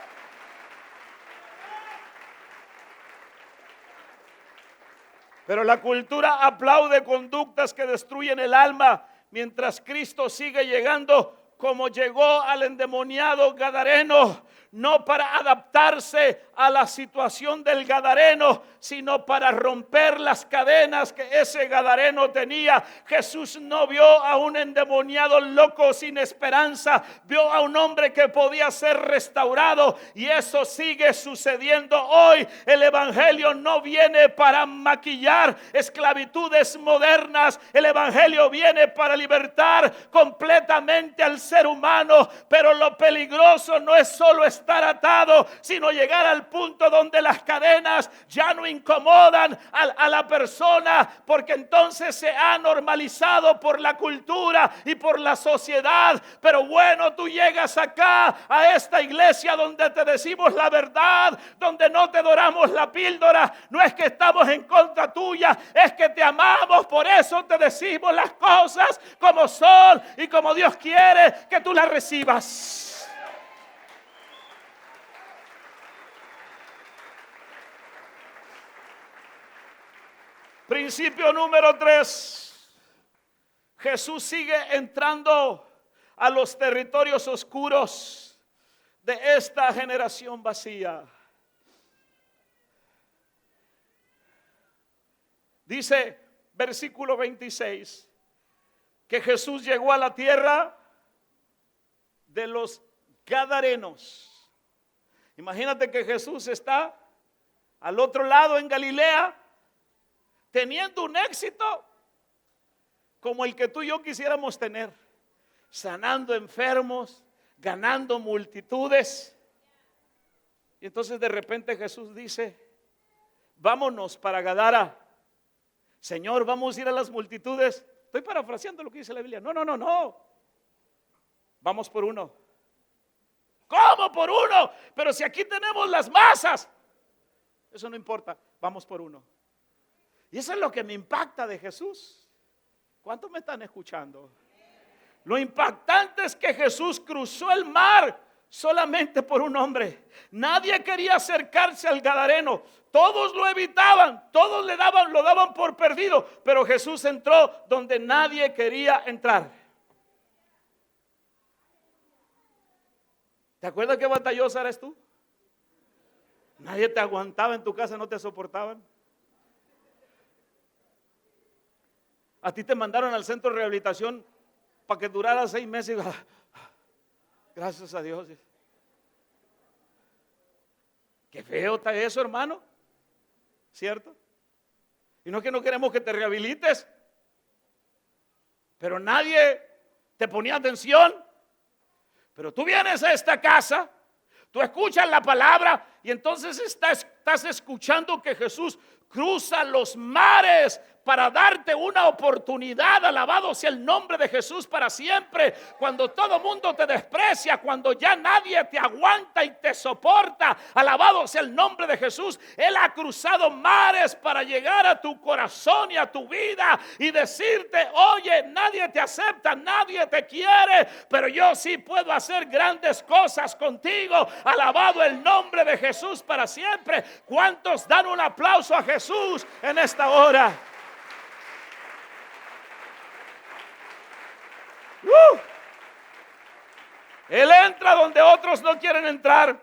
Speaker 1: Pero la cultura aplaude conductas que destruyen el alma, mientras Cristo sigue llegando como llegó al endemoniado gadareno, no para adaptarse a la situación del gadareno, sino para romper las cadenas que ese gadareno tenía. Jesús no vio a un endemoniado loco sin esperanza, vio a un hombre que podía ser restaurado, y eso sigue sucediendo hoy. El evangelio no viene para maquillar esclavitudes modernas, el evangelio viene para libertar completamente al ser ser humano, pero lo peligroso no es solo estar atado, sino llegar al punto donde las cadenas ya no incomodan a la persona, porque entonces se ha normalizado por la cultura y por la sociedad. Pero bueno, tú llegas acá a esta iglesia donde te decimos la verdad, donde no te doramos la píldora. No es que estamos en contra tuya, es que te amamos, por eso te decimos las cosas como son y como Dios quiere que tú las recibas. Principio número 3. Jesús sigue entrando a los territorios oscuros de esta generación vacía. Dice versículo 26 que Jesús llegó a la tierra de los Gadarenos. Imagínate que Jesús está al otro lado en Galilea, teniendo un éxito como el que tú y yo quisiéramos tener, sanando enfermos, ganando multitudes. Y entonces de repente Jesús dice: vámonos para Gadara. Señor, vamos a ir a las multitudes. Estoy parafraseando lo que dice la Biblia. No. Vamos por uno. ¿Cómo por uno? Pero si aquí tenemos las masas. Eso no importa, vamos por uno. Y eso es lo que me impacta de Jesús. ¿Cuántos me están escuchando? Lo impactante es que Jesús cruzó el mar solamente por un hombre. Nadie quería acercarse al Gadareno. Todos lo evitaban, todos lo daban por perdido. Pero Jesús entró donde nadie quería entrar. ¿Te acuerdas qué batallosa eres tú? Nadie te aguantaba en tu casa, no te soportaban. A ti te mandaron al centro de rehabilitación para que durara 6 meses. Gracias a Dios. Qué feo está eso, hermano. ¿Cierto? Y no es que no queremos que te rehabilites, pero nadie te ponía atención. Pero tú vienes a esta casa, tú escuchas la palabra y entonces estás escuchando que Jesús cruza los mares para darte una oportunidad. Alabado sea el nombre de Jesús para siempre. Cuando todo mundo te desprecia, cuando ya nadie te aguanta y te soporta, alabado sea el nombre de Jesús. Él ha cruzado mares para llegar a tu corazón y a tu vida y decirte: oye, nadie te acepta, nadie te quiere, pero yo sí puedo hacer grandes cosas contigo. Alabado el nombre de Jesús para siempre. ¿Cuántos dan un aplauso a Jesús en esta hora? Él entra donde otros no quieren entrar.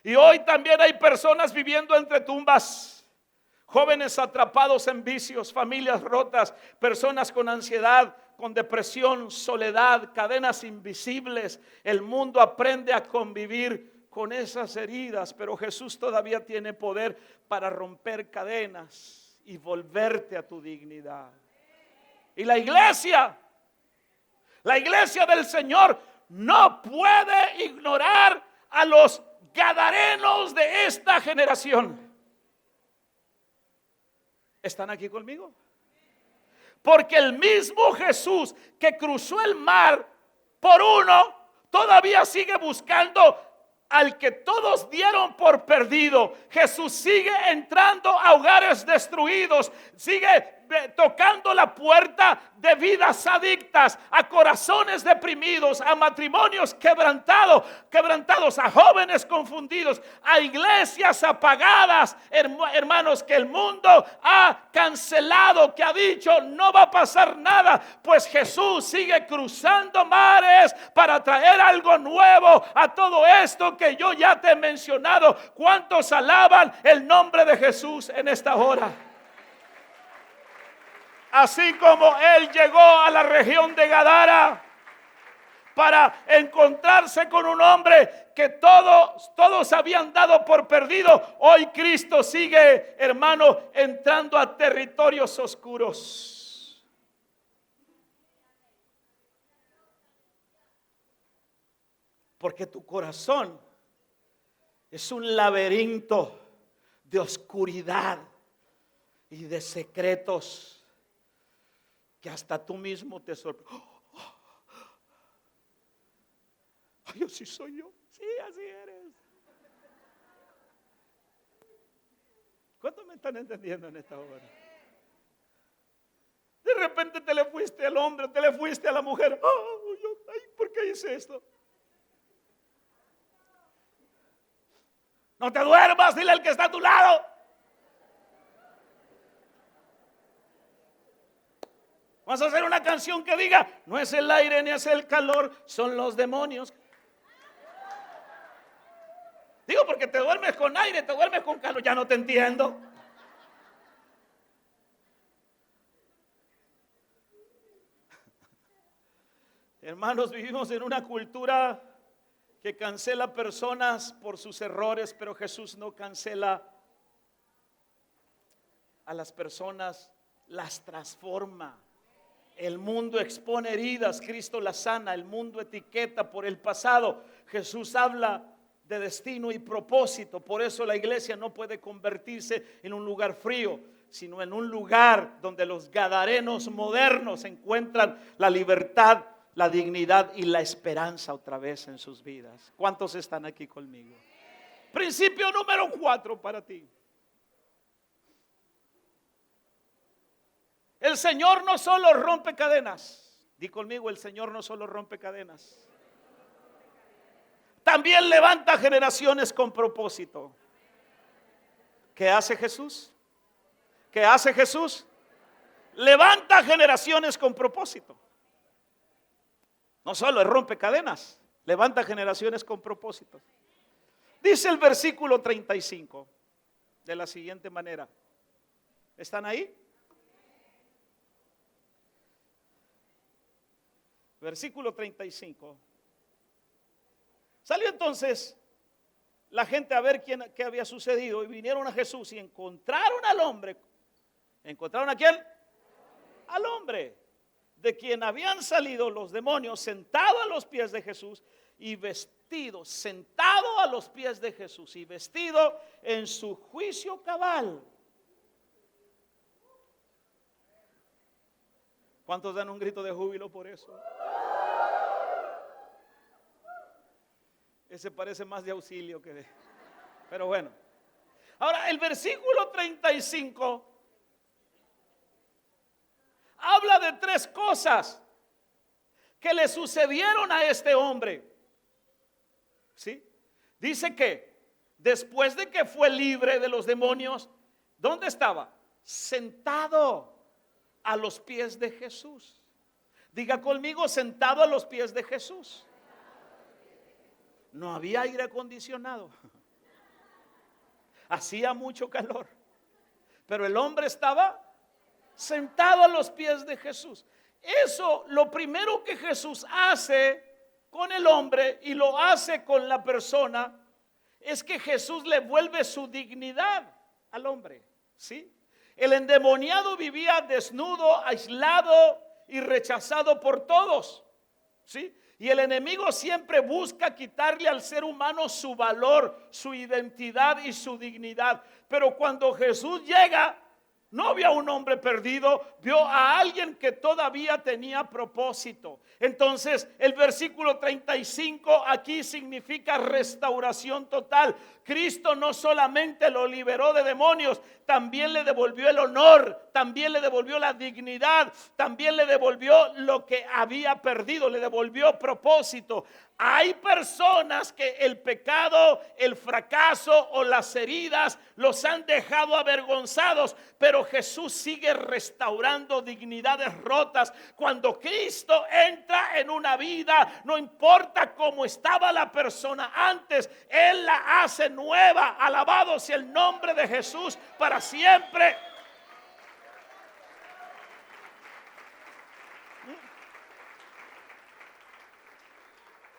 Speaker 1: Y hoy también hay personas viviendo entre tumbas, jóvenes atrapados en vicios, familias rotas, personas con ansiedad, con depresión, soledad, cadenas invisibles. El mundo aprende a convivir con esas heridas, pero Jesús todavía tiene poder para romper cadenas y volverte a tu dignidad. Y la iglesia del Señor no puede ignorar a los gadarenos de esta generación. ¿Están aquí conmigo? Porque el mismo Jesús que cruzó el mar por uno, todavía sigue buscando al que todos dieron por perdido. Jesús sigue entrando a hogares destruidos, sigue tocando la puerta de vidas adictas, a corazones deprimidos, a matrimonios quebrantados, a jóvenes confundidos, a iglesias apagadas, hermanos, que el mundo ha cancelado, que ha dicho no va a pasar nada. Pues Jesús sigue cruzando mares para traer algo nuevo a todo esto que yo ya te he mencionado. ¿Cuántos alaban el nombre de Jesús en esta hora? Así como Él llegó a la región de Gadara para encontrarse con un hombre que todos habían dado por perdido, hoy Cristo sigue, hermano, entrando a territorios oscuros. Porque tu corazón es un laberinto de oscuridad y de secretos que hasta tú mismo te sorprendes. Ay, así soy yo. Sí, así eres. ¿Cuántos me están entendiendo en esta hora? De repente te le fuiste al hombre, te le fuiste a la mujer. Ay, ¿por qué hice esto? No te duermas, dile al que está a tu lado. Vamos a hacer una canción que diga: no es el aire ni es el calor, son los demonios. Digo, porque te duermes con aire, te duermes con calor. Ya no te entiendo. Hermanos, vivimos en una cultura que cancela personas por sus errores, pero Jesús no cancela a las personas, las transforma. El mundo expone heridas, Cristo las sana. El mundo etiqueta por el pasado, Jesús habla de destino y propósito. Por eso la iglesia no puede convertirse en un lugar frío, sino en un lugar donde los gadarenos modernos encuentran la libertad, la dignidad y la esperanza otra vez en sus vidas. ¿Cuántos están aquí conmigo? Principio número 4 para ti. El Señor no solo rompe cadenas. Di conmigo: el Señor no solo rompe cadenas, también levanta generaciones con propósito. ¿Qué hace Jesús? ¿Qué hace Jesús? Levanta generaciones con propósito. No solo rompe cadenas, levanta generaciones con propósito. Dice el versículo 35 de la siguiente manera. ¿Están ahí? Versículo 35. Salió entonces la gente a ver qué había sucedido, y vinieron a Jesús y encontraron al hombre. ¿Encontraron a quién? Al hombre de quien habían salido los demonios, sentado a los pies de Jesús y vestido, sentado a los pies de Jesús y vestido en su juicio cabal. ¿Cuántos dan un grito de júbilo por eso? Ese parece más de auxilio que de... Pero bueno. Ahora, el versículo 35 habla de 3 cosas que le sucedieron a este hombre. ¿Sí? Dice que después de que fue libre de los demonios, ¿dónde estaba? Sentado a los pies de Jesús. Diga conmigo: sentado a los pies de Jesús. No había aire acondicionado. Hacía mucho calor. Pero el hombre estaba sentado a los pies de Jesús. Eso, lo primero que Jesús hace con el hombre y lo hace con la persona, es que Jesús le vuelve su dignidad al hombre. ¿Sí? El endemoniado vivía desnudo, aislado y rechazado por todos. ¿Sí? Y el enemigo siempre busca quitarle al ser humano su valor, su identidad y su dignidad. Pero cuando Jesús llega, no vio a un hombre perdido, vio a alguien que todavía tenía propósito. Entonces el versículo 35 aquí significa restauración total. Cristo no solamente lo liberó de demonios, también le devolvió el honor, también le devolvió la dignidad, también le devolvió lo que había perdido, le devolvió propósito. Hay personas que el pecado, el fracaso o las heridas los han dejado avergonzados, pero Jesús sigue restaurando dignidades rotas. Cuando Cristo entra en una vida, no importa cómo estaba la persona antes, Él la hace nueva. Alabado sea el nombre de Jesús para siempre.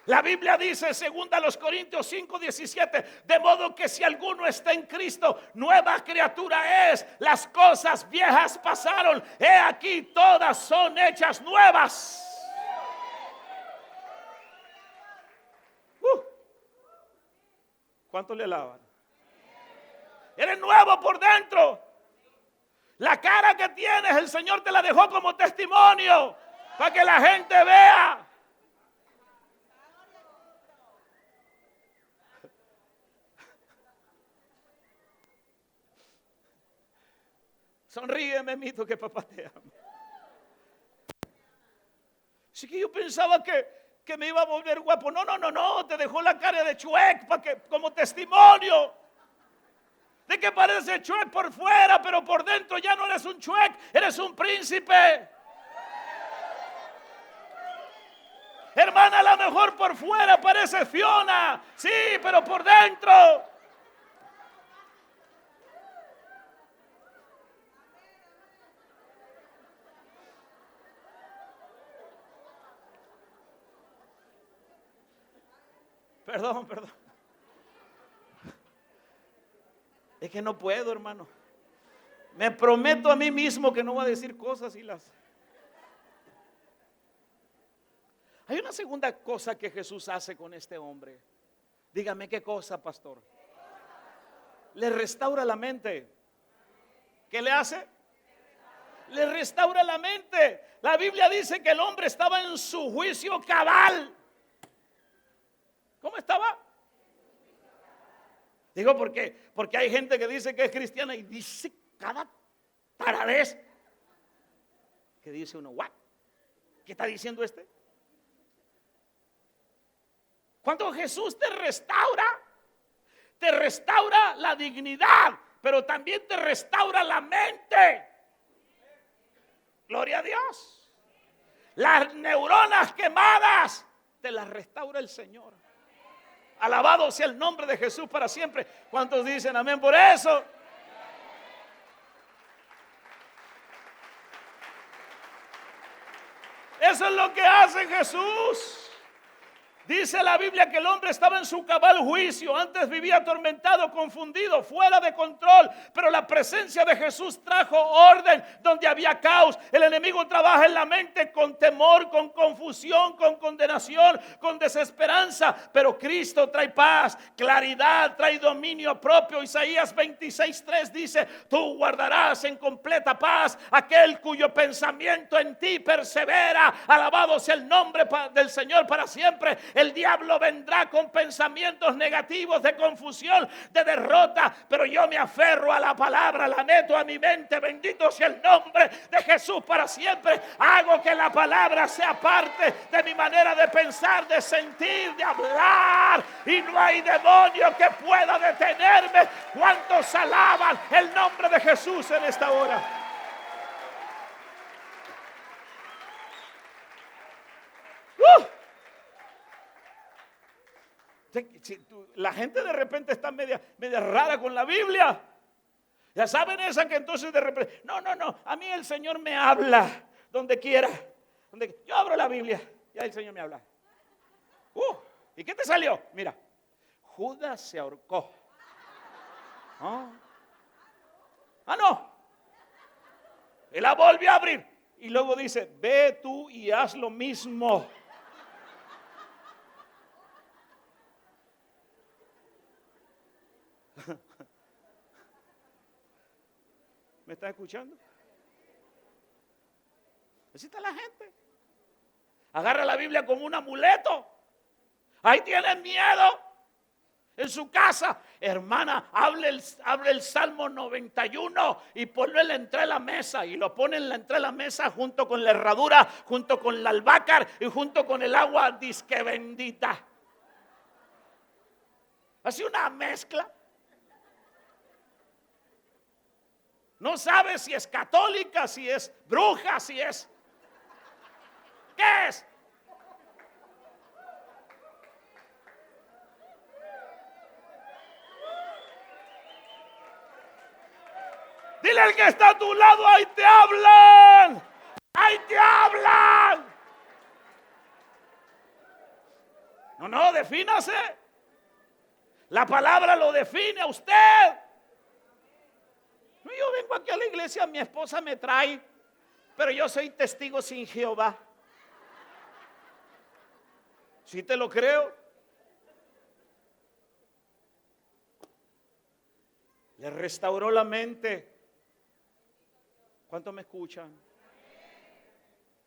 Speaker 1: La Biblia dice, segunda los Corintios 5:17, de modo que si alguno está en Cristo, nueva criatura es. Las cosas viejas pasaron, he aquí todas son hechas nuevas. ¿Cuánto le alaban? Eres nuevo por dentro. La cara que tienes, el Señor te la dejó como testimonio para que la gente vea. Sonríeme, mito, que papá te ama. Así que yo pensaba que me iba a volver guapo. No, te dejó la cara de Chuec para que, como testimonio de que parece Chuec por fuera, pero por dentro ya no eres un Chuec, eres un príncipe. Hermana, a lo mejor por fuera parece Fiona, sí, pero por dentro. Perdón. Es que no puedo, hermano. Me prometo a mí mismo que no voy a decir cosas y las... Hay una segunda cosa que Jesús hace con este hombre. Dígame qué cosa, pastor. Le restaura la mente. ¿Qué le hace? Le restaura la mente. La Biblia dice que el hombre estaba en su juicio cabal. ¿Cómo estaba? Digo, porque hay gente que dice que es cristiana y dice cada taradez que dice uno, ¿what? ¿Qué está diciendo este? Cuando Jesús te restaura la dignidad, pero también te restaura la mente. Gloria a Dios. Las neuronas quemadas te las restaura el Señor. Alabado sea el nombre de Jesús para siempre. ¿Cuántos dicen amén por eso? Eso es lo que hace Jesús. Dice la Biblia que el hombre estaba en su cabal juicio. Antes vivía atormentado, confundido, fuera de control. Pero la presencia de Jesús trajo orden donde había caos. El enemigo trabaja en la mente con temor, con confusión, con condenación, con desesperanza. Pero Cristo trae paz, claridad, trae dominio propio. Isaías 26:3 dice: tú guardarás en completa paz aquel cuyo pensamiento en ti persevera. Alabado sea el nombre del Señor para siempre. El diablo vendrá con pensamientos negativos de confusión, de derrota, pero yo me aferro a la palabra, la meto a mi mente. Bendito sea el nombre de Jesús para siempre. Hago que la palabra sea parte de mi manera de pensar, de sentir, de hablar, y no hay demonio que pueda detenerme. ¿Cuántos alaban el nombre de Jesús en esta hora? La gente de repente está media rara con la Biblia. Ya saben esa que entonces de repente, no, a mí el Señor me habla donde quiera. Yo abro la Biblia, ya el Señor me habla. ¿Y qué te salió? Mira, Judas se ahorcó. No. Y la volvió a abrir. Y luego dice: ve tú y haz lo mismo. ¿Me está escuchando? Así está la gente. Agarra la Biblia como un amuleto. Ahí tienen miedo. En su casa, hermana, hable el Salmo 91 y ponlo en la entrada de la mesa. Y lo pone en la entrada de la mesa junto con la herradura, junto con el albahaca y junto con el agua disque bendita. Así una mezcla. No sabe si es católica, si es bruja, si es... ¿Qué es? Dile al que está a tu lado: ahí te hablan. Ahí te hablan. No, defínase. La palabra lo define a usted. Yo vengo aquí a la iglesia, mi esposa me trae, pero yo soy testigo sin Jehová. ¿Sí te lo creo? Le restauró la mente. ¿Cuántos me escuchan?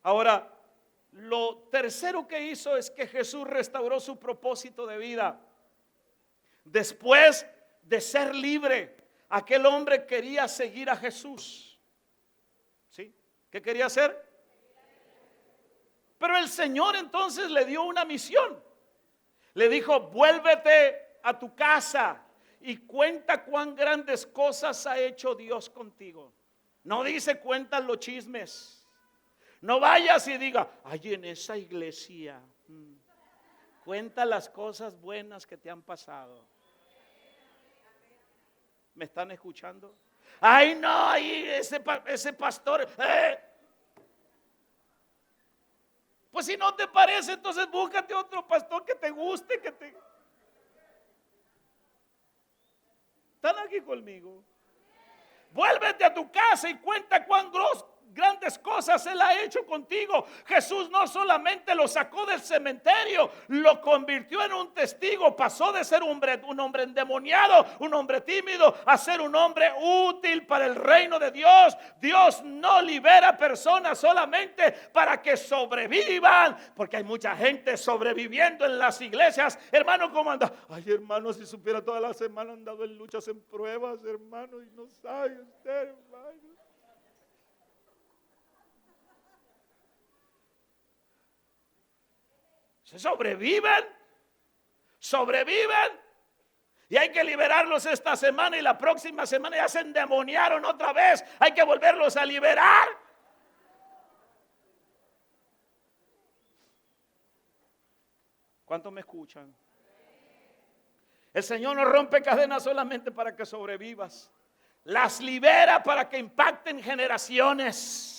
Speaker 1: Ahora, lo tercero que hizo es que Jesús restauró su propósito de vida. Después de ser libre, aquel hombre quería seguir a Jesús. ¿Sí? ¿Qué quería hacer? Pero el Señor entonces le dio una misión. Le dijo: vuélvete a tu casa y cuenta cuán grandes cosas ha hecho Dios contigo. No dice cuenta los chismes. No vayas y diga: ay, en esa iglesia. Cuenta las cosas buenas que te han pasado. ¿Me están escuchando? Ay, no, ahí ese pastor. Pues si no te parece, entonces búscate otro pastor que te guste, ¿Están aquí conmigo? Vuélvete a tu casa y cuenta cuán grandes cosas Él ha hecho contigo. Jesús no solamente lo sacó del cementerio, lo convirtió en un testigo. Pasó de ser un hombre endemoniado, un hombre tímido, a ser un hombre útil para el reino de Dios. Dios no libera personas solamente para que sobrevivan, porque hay mucha gente sobreviviendo en las iglesias. Hermano, ¿cómo anda? Ay, hermano, si supiera, toda la semana han andado en luchas, en pruebas, hermano, y no sabe usted, hermano. Sobreviven y hay que liberarlos esta semana, y la próxima semana ya se endemoniaron otra vez, hay que volverlos a liberar. ¿Cuántos me escuchan? El Señor no rompe cadenas solamente para que sobrevivas, las libera para que impacten generaciones.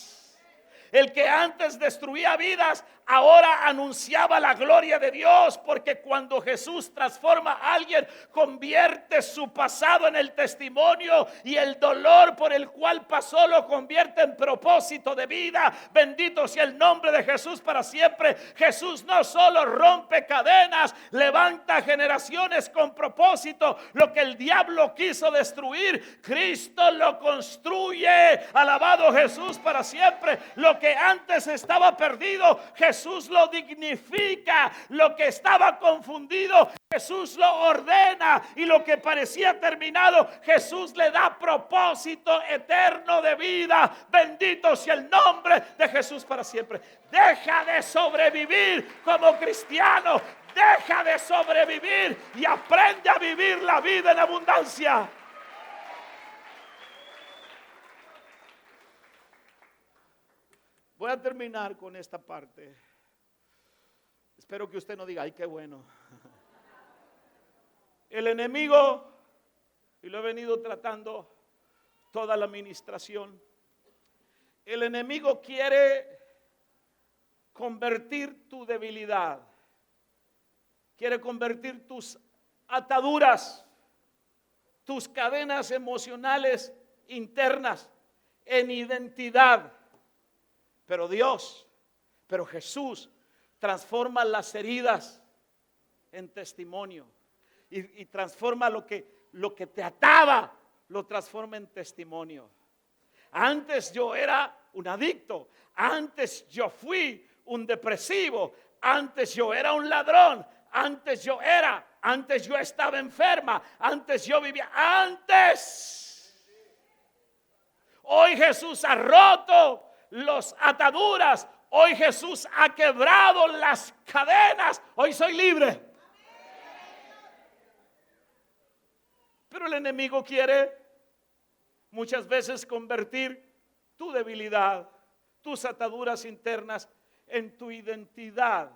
Speaker 1: El que antes destruía vidas, ahora anunciaba la gloria de Dios, porque cuando Jesús transforma a alguien, convierte su pasado en el testimonio, y el dolor por el cual pasó lo convierte en propósito de vida. Bendito sea el nombre de Jesús para siempre. Jesús no solo rompe cadenas, levanta generaciones con propósito. Lo que el diablo quiso destruir, Cristo lo construye. Alabado Jesús para siempre. Lo que antes estaba perdido, Jesús lo dignifica. Lo que estaba confundido, Jesús lo ordena, y lo que parecía terminado, Jesús le da propósito eterno de vida. Bendito sea el nombre de Jesús para siempre. Deja de sobrevivir como cristiano, deja de sobrevivir y aprende a vivir la vida en abundancia. Voy a terminar con esta parte. Espero que usted no diga: ay, qué bueno. El enemigo, y lo he venido tratando toda la administración, el enemigo quiere convertir tu debilidad, quiere convertir tus ataduras, tus cadenas emocionales internas en identidad. Pero Jesús transforma las heridas en testimonio, y transforma lo que te ataba, lo transforma en testimonio. Antes yo era un adicto, antes yo fui un depresivo, antes yo era un ladrón, antes yo estaba enferma, antes yo vivía, Hoy Jesús ha roto las ataduras, hoy Jesús ha quebrado las cadenas, hoy soy libre. Pero el enemigo quiere muchas veces convertir tu debilidad, tus ataduras internas en tu identidad,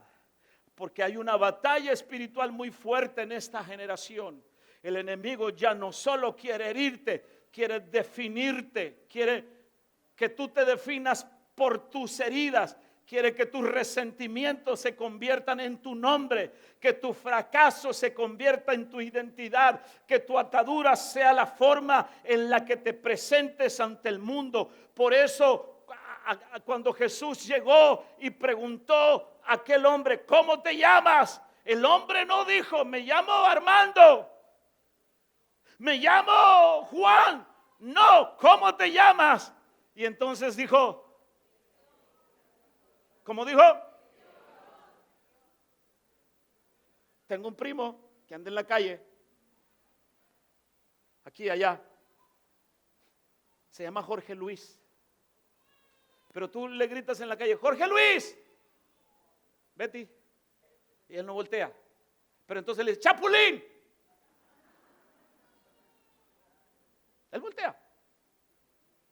Speaker 1: porque hay una batalla espiritual muy fuerte en esta generación. El enemigo ya no solo quiere herirte, quiere definirte, quiere que tú te definas por tus heridas, quiere que tus resentimientos se conviertan en tu nombre, que tu fracaso se convierta en tu identidad, que tu atadura sea la forma en la que te presentes ante el mundo. Por eso, cuando Jesús llegó y preguntó a aquel hombre: ¿cómo te llamas? El hombre no dijo: me llamo Armando. Me llamo Juan. No, ¿cómo te llamas? Y entonces dijo, ¿cómo dijo? Tengo un primo que anda en la calle, aquí y allá. Se llama Jorge Luis. Pero tú le gritas en la calle, Jorge Luis, Betty, y él no voltea. Pero entonces le dice, Chapulín. Él voltea.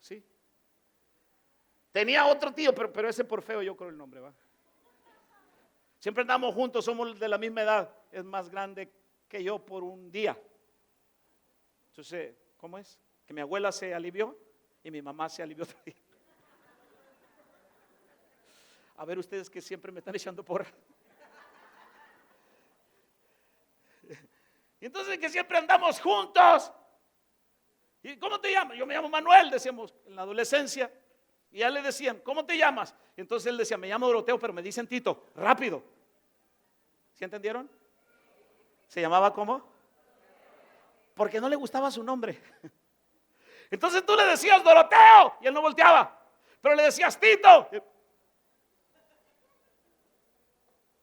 Speaker 1: Sí. Tenía otro tío, pero ese por feo yo creo el nombre, ¿va? Siempre andamos juntos, somos de la misma edad. Es más grande que yo por un día. Entonces, ¿cómo es? Que mi abuela se alivió y mi mamá se alivió otro día. A ver ustedes que siempre me están echando porra. Y entonces que siempre andamos juntos. ¿Y cómo te llamas? Yo me llamo Manuel, decíamos en la adolescencia. Y ya le decían, ¿cómo te llamas? Y entonces él decía, me llamo Doroteo, pero me dicen Tito, rápido. ¿Sí entendieron? ¿Se llamaba cómo? Porque no le gustaba su nombre. Entonces tú le decías Doroteo y él no volteaba. Pero le decías Tito.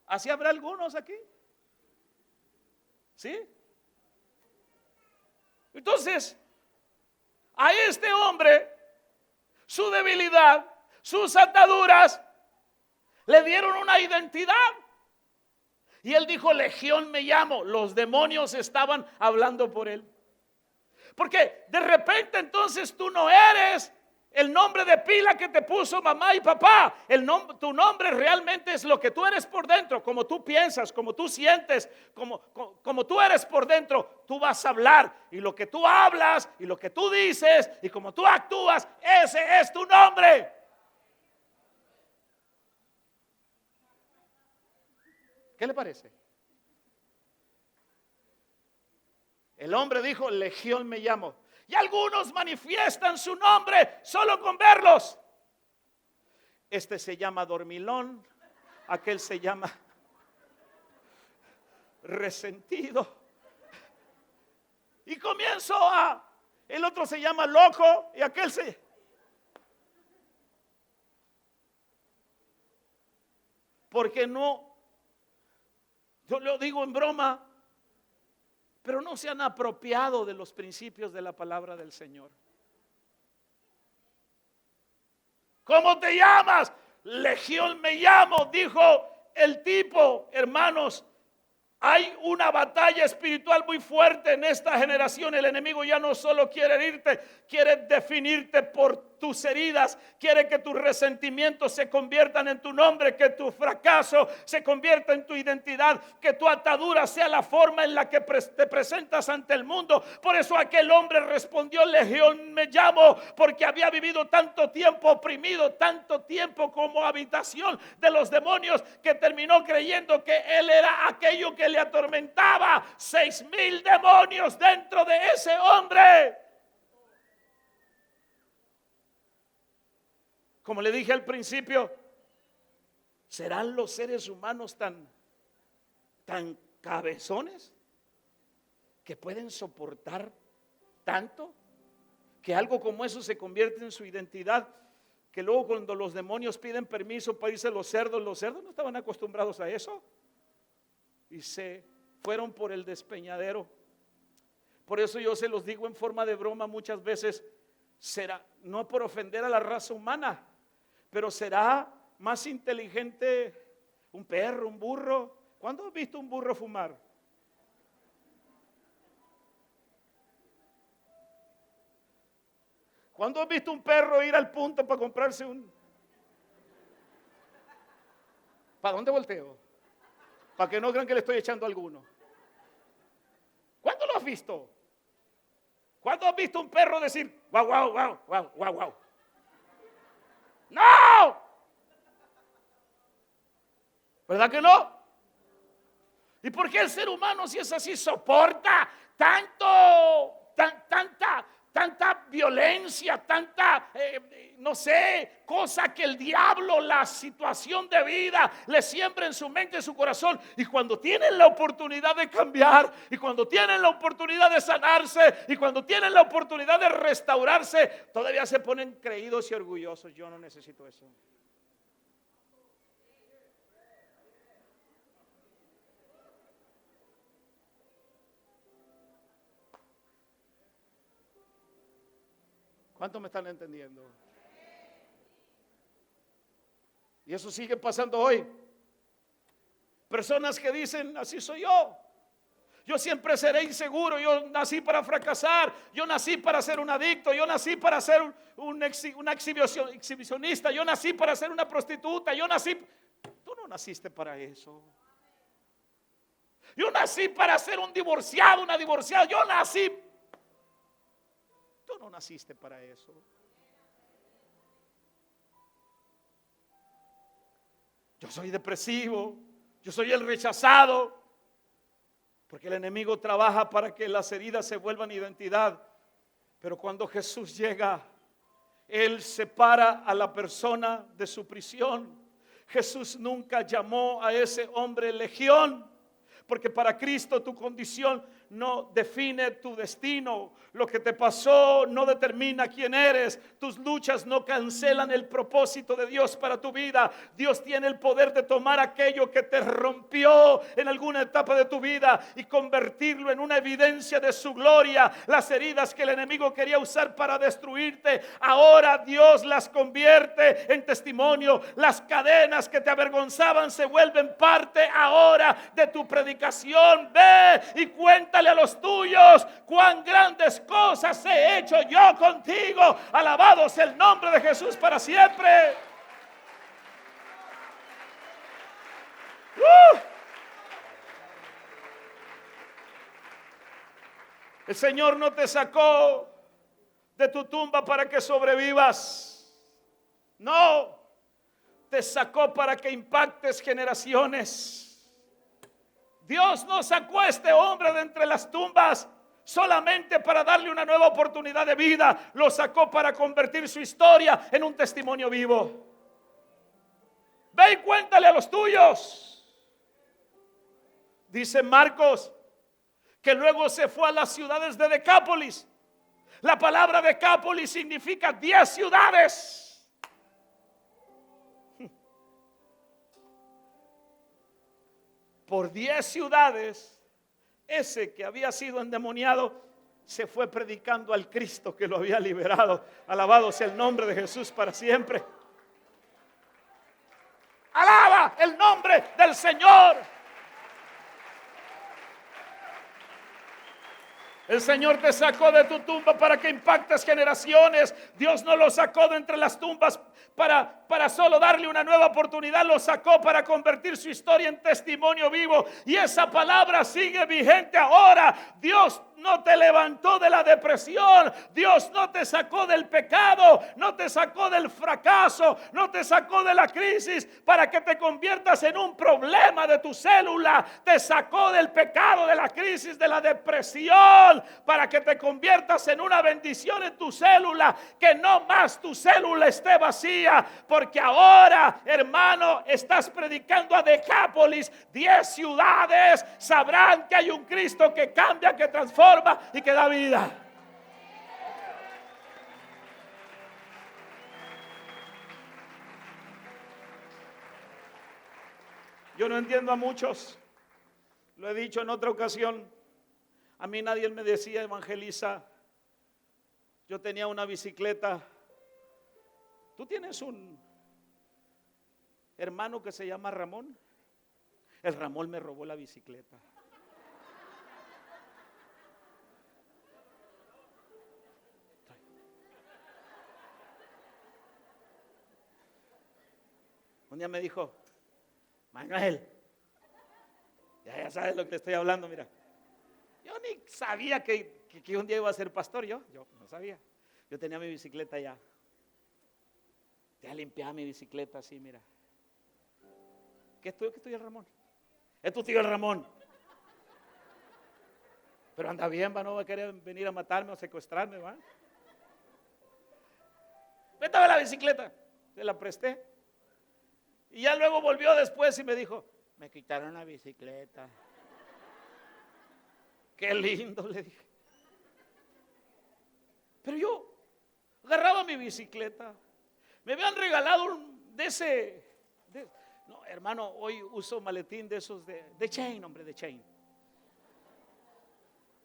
Speaker 1: ¿Así habrá algunos aquí? ¿Sí? Entonces, a este hombre, su debilidad, sus ataduras, le dieron una identidad. Y él dijo, Legión me llamo. Los demonios estaban hablando por él. Porque de repente entonces tú no eres el nombre de pila que te puso mamá y papá. Tu nombre realmente es lo que tú eres por dentro, como tú piensas, como tú sientes, como tú eres por dentro. Tú vas a hablar y lo que tú hablas y lo que tú dices y como tú actúas, ese es tu nombre. ¿Qué le parece? El hombre dijo, Legión me llamo. Y algunos manifiestan su nombre solo con verlos. Este se llama dormilón, aquel se llama resentido. Y el otro se llama loco y aquel porque no, yo lo digo en broma, pero no se han apropiado de los principios de la palabra del Señor. ¿Cómo te llamas? Legión me llamo, dijo el tipo. Hermanos, hay una batalla espiritual muy fuerte en esta generación. El enemigo ya no solo quiere herirte, quiere definirte por tus heridas, quiere que tus resentimientos se conviertan en tu nombre, que tu fracaso se convierta en tu identidad, que tu atadura sea la forma en la que te presentas ante el mundo. Por eso aquel hombre respondió, Legión me llamo, porque había vivido tanto tiempo oprimido, tanto tiempo como habitación de los demonios, que terminó creyendo que él era aquello que le atormentaba. 6,000 demonios dentro de ese hombre. Como le dije al principio, ¿serán los seres humanos tan cabezones que pueden soportar tanto? Que algo como eso se convierte en su identidad. Que luego cuando los demonios piden permiso para irse los cerdos no estaban acostumbrados a eso. Y se fueron por el despeñadero. Por eso yo se los digo en forma de broma muchas veces, será, no por ofender a la raza humana, pero será más inteligente un perro, un burro. ¿Cuándo has visto un burro fumar? ¿Cuándo has visto un perro ir al punto para comprarse un? ¿Para dónde volteo? Para que no crean que le estoy echando a alguno. ¿Cuándo lo has visto? ¿Cuándo has visto un perro decir guau, guau, guau, guau, guau, guau? ¡No! ¿Verdad que no? ¿Y por qué el ser humano, si es así, soporta tanta violencia violencia, tanta, no sé, cosa que el diablo, la situación de vida, le siembra en su mente, en su corazón. Y cuando tienen la oportunidad de cambiar, y cuando tienen la oportunidad de sanarse, y cuando tienen la oportunidad de restaurarse, todavía se ponen creídos y orgullosos. Yo no necesito eso. ¿Cuántos me están entendiendo? Y eso sigue pasando hoy. Personas que dicen, así soy yo. Yo siempre seré inseguro. Yo nací para fracasar. Yo nací para ser un adicto. Yo nací para ser un exhibicionista. Yo nací para ser una prostituta. Tú no naciste para eso. Yo nací para ser un divorciado, una divorciada. Tú no naciste para eso. Yo soy depresivo, yo soy el rechazado, porque el enemigo trabaja para que las heridas se vuelvan identidad. Pero cuando Jesús llega, Él separa a la persona de su prisión. Jesús nunca llamó a ese hombre legión, porque para Cristo tu condición no define tu destino. Lo que te pasó no determina quién eres. Tus luchas no cancelan el propósito de Dios para tu vida. Dios tiene el poder de tomar aquello que te rompió en alguna etapa de tu vida y convertirlo en una evidencia de su gloria. Las heridas que el enemigo quería usar para destruirte, ahora Dios las convierte en testimonio. Las cadenas que te avergonzaban se vuelven parte ahora de tu predicación. Ve y cuéntale a los tuyos cuán grandes cosas he hecho yo contigo. Alabado sea el nombre de Jesús para siempre. El Señor no te sacó de tu tumba para que sobrevivas. No, te sacó para que impactes generaciones. Dios no sacó a este hombre de entre las tumbas solamente para darle una nueva oportunidad de vida. Lo sacó para convertir su historia en un testimonio vivo. Ve y cuéntale a los tuyos. Dice Marcos que luego se fue a las ciudades de Decápolis. La palabra Decápolis significa 10 ciudades. Por 10 ciudades, ese que había sido endemoniado se fue predicando al Cristo que lo había liberado. Alabado sea el nombre de Jesús para siempre. Alaba el nombre del Señor. El Señor te sacó de tu tumba para que impactes generaciones. Dios no lo sacó de entre las tumbas para solo darle una nueva oportunidad. Lo sacó para convertir su historia en testimonio vivo. Y esa palabra sigue vigente ahora. Dios no te levantó de la depresión. Dios no te sacó del pecado. No te sacó del fracaso. No te sacó de la crisis para que te conviertas en un problema de tu célula. Te sacó del pecado, de la crisis, de la depresión, para que te conviertas en una bendición en tu célula. Que no más tu célula esté vacía, porque ahora, hermano, estás predicando a Decápolis. 10 ciudades sabrán que hay un Cristo que cambia, que transforma y que da vida. Yo no entiendo a muchos. Lo he dicho en otra ocasión. A mí nadie me decía, evangeliza. Yo tenía una bicicleta. ¿Tú tienes un hermano que se llama Ramón? El Ramón me robó la bicicleta. Un día me dijo, Manuel, ya sabes lo que te estoy hablando, mira. Yo ni sabía que un día iba a ser pastor, yo no sabía. Yo tenía mi bicicleta ya. Ya limpiaba mi bicicleta así, mira. ¿Qué es tuyo el Ramón? Es tu tío el Ramón. Pero anda bien, va, no va a querer venir a matarme o secuestrarme, va. préstame la bicicleta. Se la presté. Y ya luego volvió después y me dijo, me quitaron la bicicleta. Qué lindo, le dije. Pero yo agarraba mi bicicleta. Me habían regalado no, hermano, hoy uso maletín de esos de Chain, hombre, de Chain.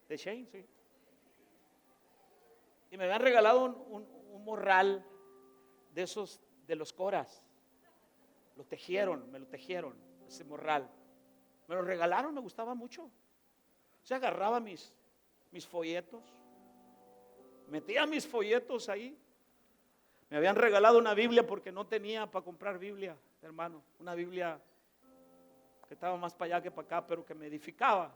Speaker 1: De Chain, sí. Y me habían regalado un morral de esos, de los Coras. Me lo tejieron, ese morral. Me lo regalaron, me gustaba mucho. O sea, agarraba mis folletos, metía mis folletos ahí. Me habían regalado una Biblia porque no tenía para comprar Biblia, hermano. Una Biblia que estaba más para allá que para acá, pero que me edificaba.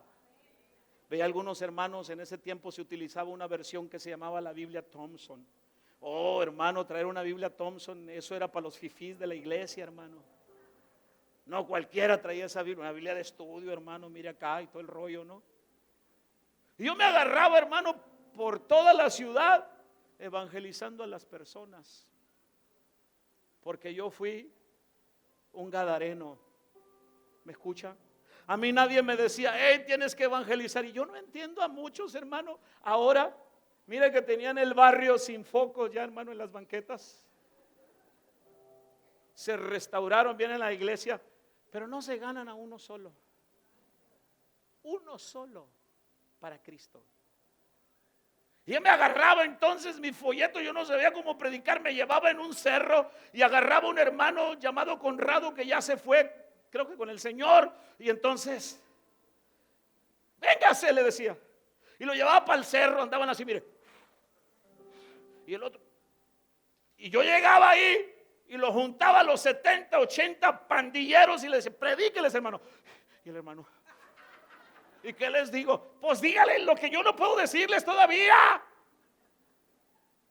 Speaker 1: Veía algunos hermanos, en ese tiempo se utilizaba una versión que se llamaba la Biblia Thompson. Oh, hermano, traer una Biblia Thompson, eso era para los fifís de la iglesia, hermano. No cualquiera traía esa Biblia, una Biblia de estudio, hermano, mire acá y todo el rollo, ¿no? Y yo me agarraba, hermano, por toda la ciudad evangelizando a las personas, porque yo fui un gadareno. ¿Me escucha? A mí nadie me decía, hey, tienes que evangelizar. Y yo no entiendo a muchos, hermano. Ahora, mira que tenían el barrio sin focos ya, hermano, en las banquetas. Se restauraron, vienen a la iglesia, pero no se ganan a uno solo. Uno solo para Cristo. Y yo me agarraba entonces mi folleto, yo no sabía cómo predicar, me llevaba en un cerro y agarraba un hermano llamado Conrado que ya se fue, creo que con el Señor, y entonces, véngase, le decía, y lo llevaba para el cerro, andaban así, mire, y el otro, y yo llegaba ahí y lo juntaba a los 70, 80 pandilleros y le decía, predíqueles, hermano, y el hermano, ¿y qué les digo? Pues díganle lo que yo no puedo decirles todavía.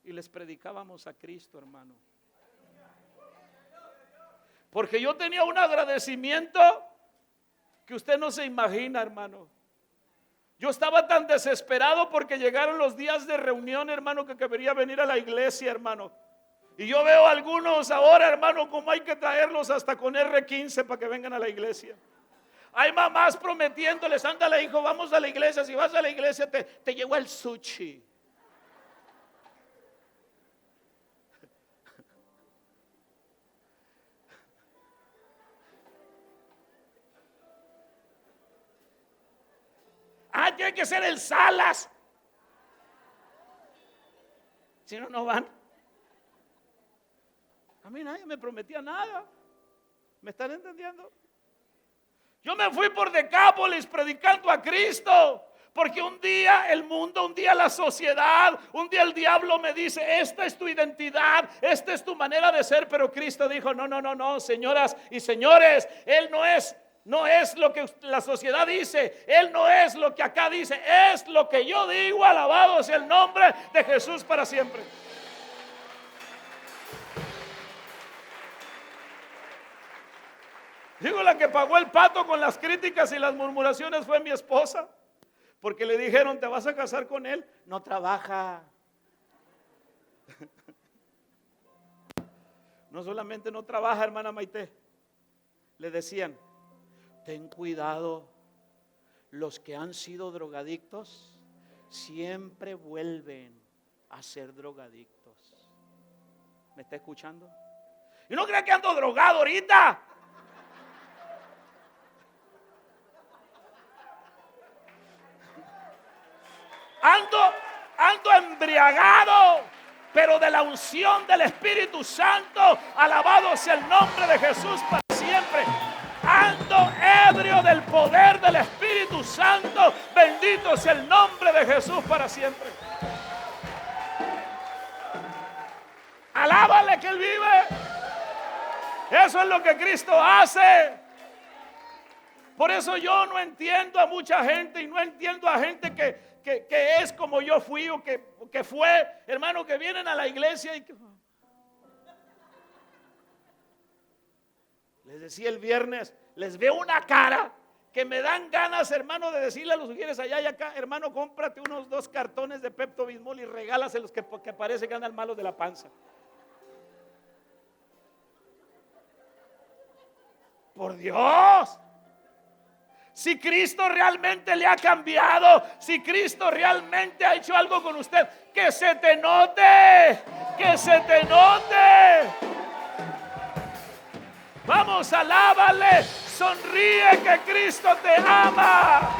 Speaker 1: Y les predicábamos a Cristo, hermano. Porque yo tenía un agradecimiento que usted no se imagina, hermano. Yo estaba tan desesperado porque llegaron los días de reunión, hermano, que quería venir a la iglesia, hermano. Y yo veo a algunos ahora, hermano, como hay que traerlos hasta con R15 para que vengan a la iglesia. Hay mamás prometiéndoles, ándale hijo, vamos a la iglesia, si vas a la iglesia te llevo el sushi. Ah, tiene que ser el Salas. Si no, no van. A mí nadie me prometía nada. ¿Me están entendiendo? Yo me fui por Decápolis predicando a Cristo, porque un día el mundo, un día la sociedad, un día el diablo me dice, esta es tu identidad, esta es tu manera de ser, pero Cristo dijo, no, señoras y señores, Él no es lo que la sociedad dice, Él no es lo que acá dice, es lo que yo digo, alabado sea el nombre de Jesús para siempre. Digo, la que pagó el pato con las críticas y las murmuraciones fue mi esposa, porque le dijeron, ¿te vas a casar con él? No trabaja. No solamente no trabaja, hermana Maite, le decían, ten cuidado, los que han sido drogadictos siempre vuelven a ser drogadictos. ¿Me está escuchando? Y no crea que ando drogado ahorita. Ando embriagado, pero de la unción del Espíritu Santo, alabado sea el nombre de Jesús para siempre. Ando ebrio del poder del Espíritu Santo, bendito sea el nombre de Jesús para siempre. Alábale que Él vive. Eso es lo que Cristo hace. Por eso yo no entiendo a mucha gente y no entiendo a gente que es como yo fui o que fue, hermano, que vienen a la iglesia y que... Les decía el viernes, les veo una cara que me dan ganas, hermano, de decirle a los sugieres allá y acá, hermano, cómprate unos 2 cartones de Pepto Bismol y regálaselos que parece que andan malos de la panza. por Dios. Si Cristo realmente le ha cambiado, si Cristo realmente ha hecho algo con usted, que se te note, que se te note. Vamos, alábale, sonríe que Cristo te ama.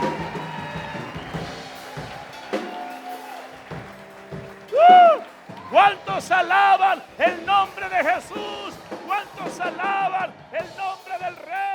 Speaker 1: ¿Cuántos alaban el nombre de Jesús? ¿Cuántos alaban el nombre del Rey?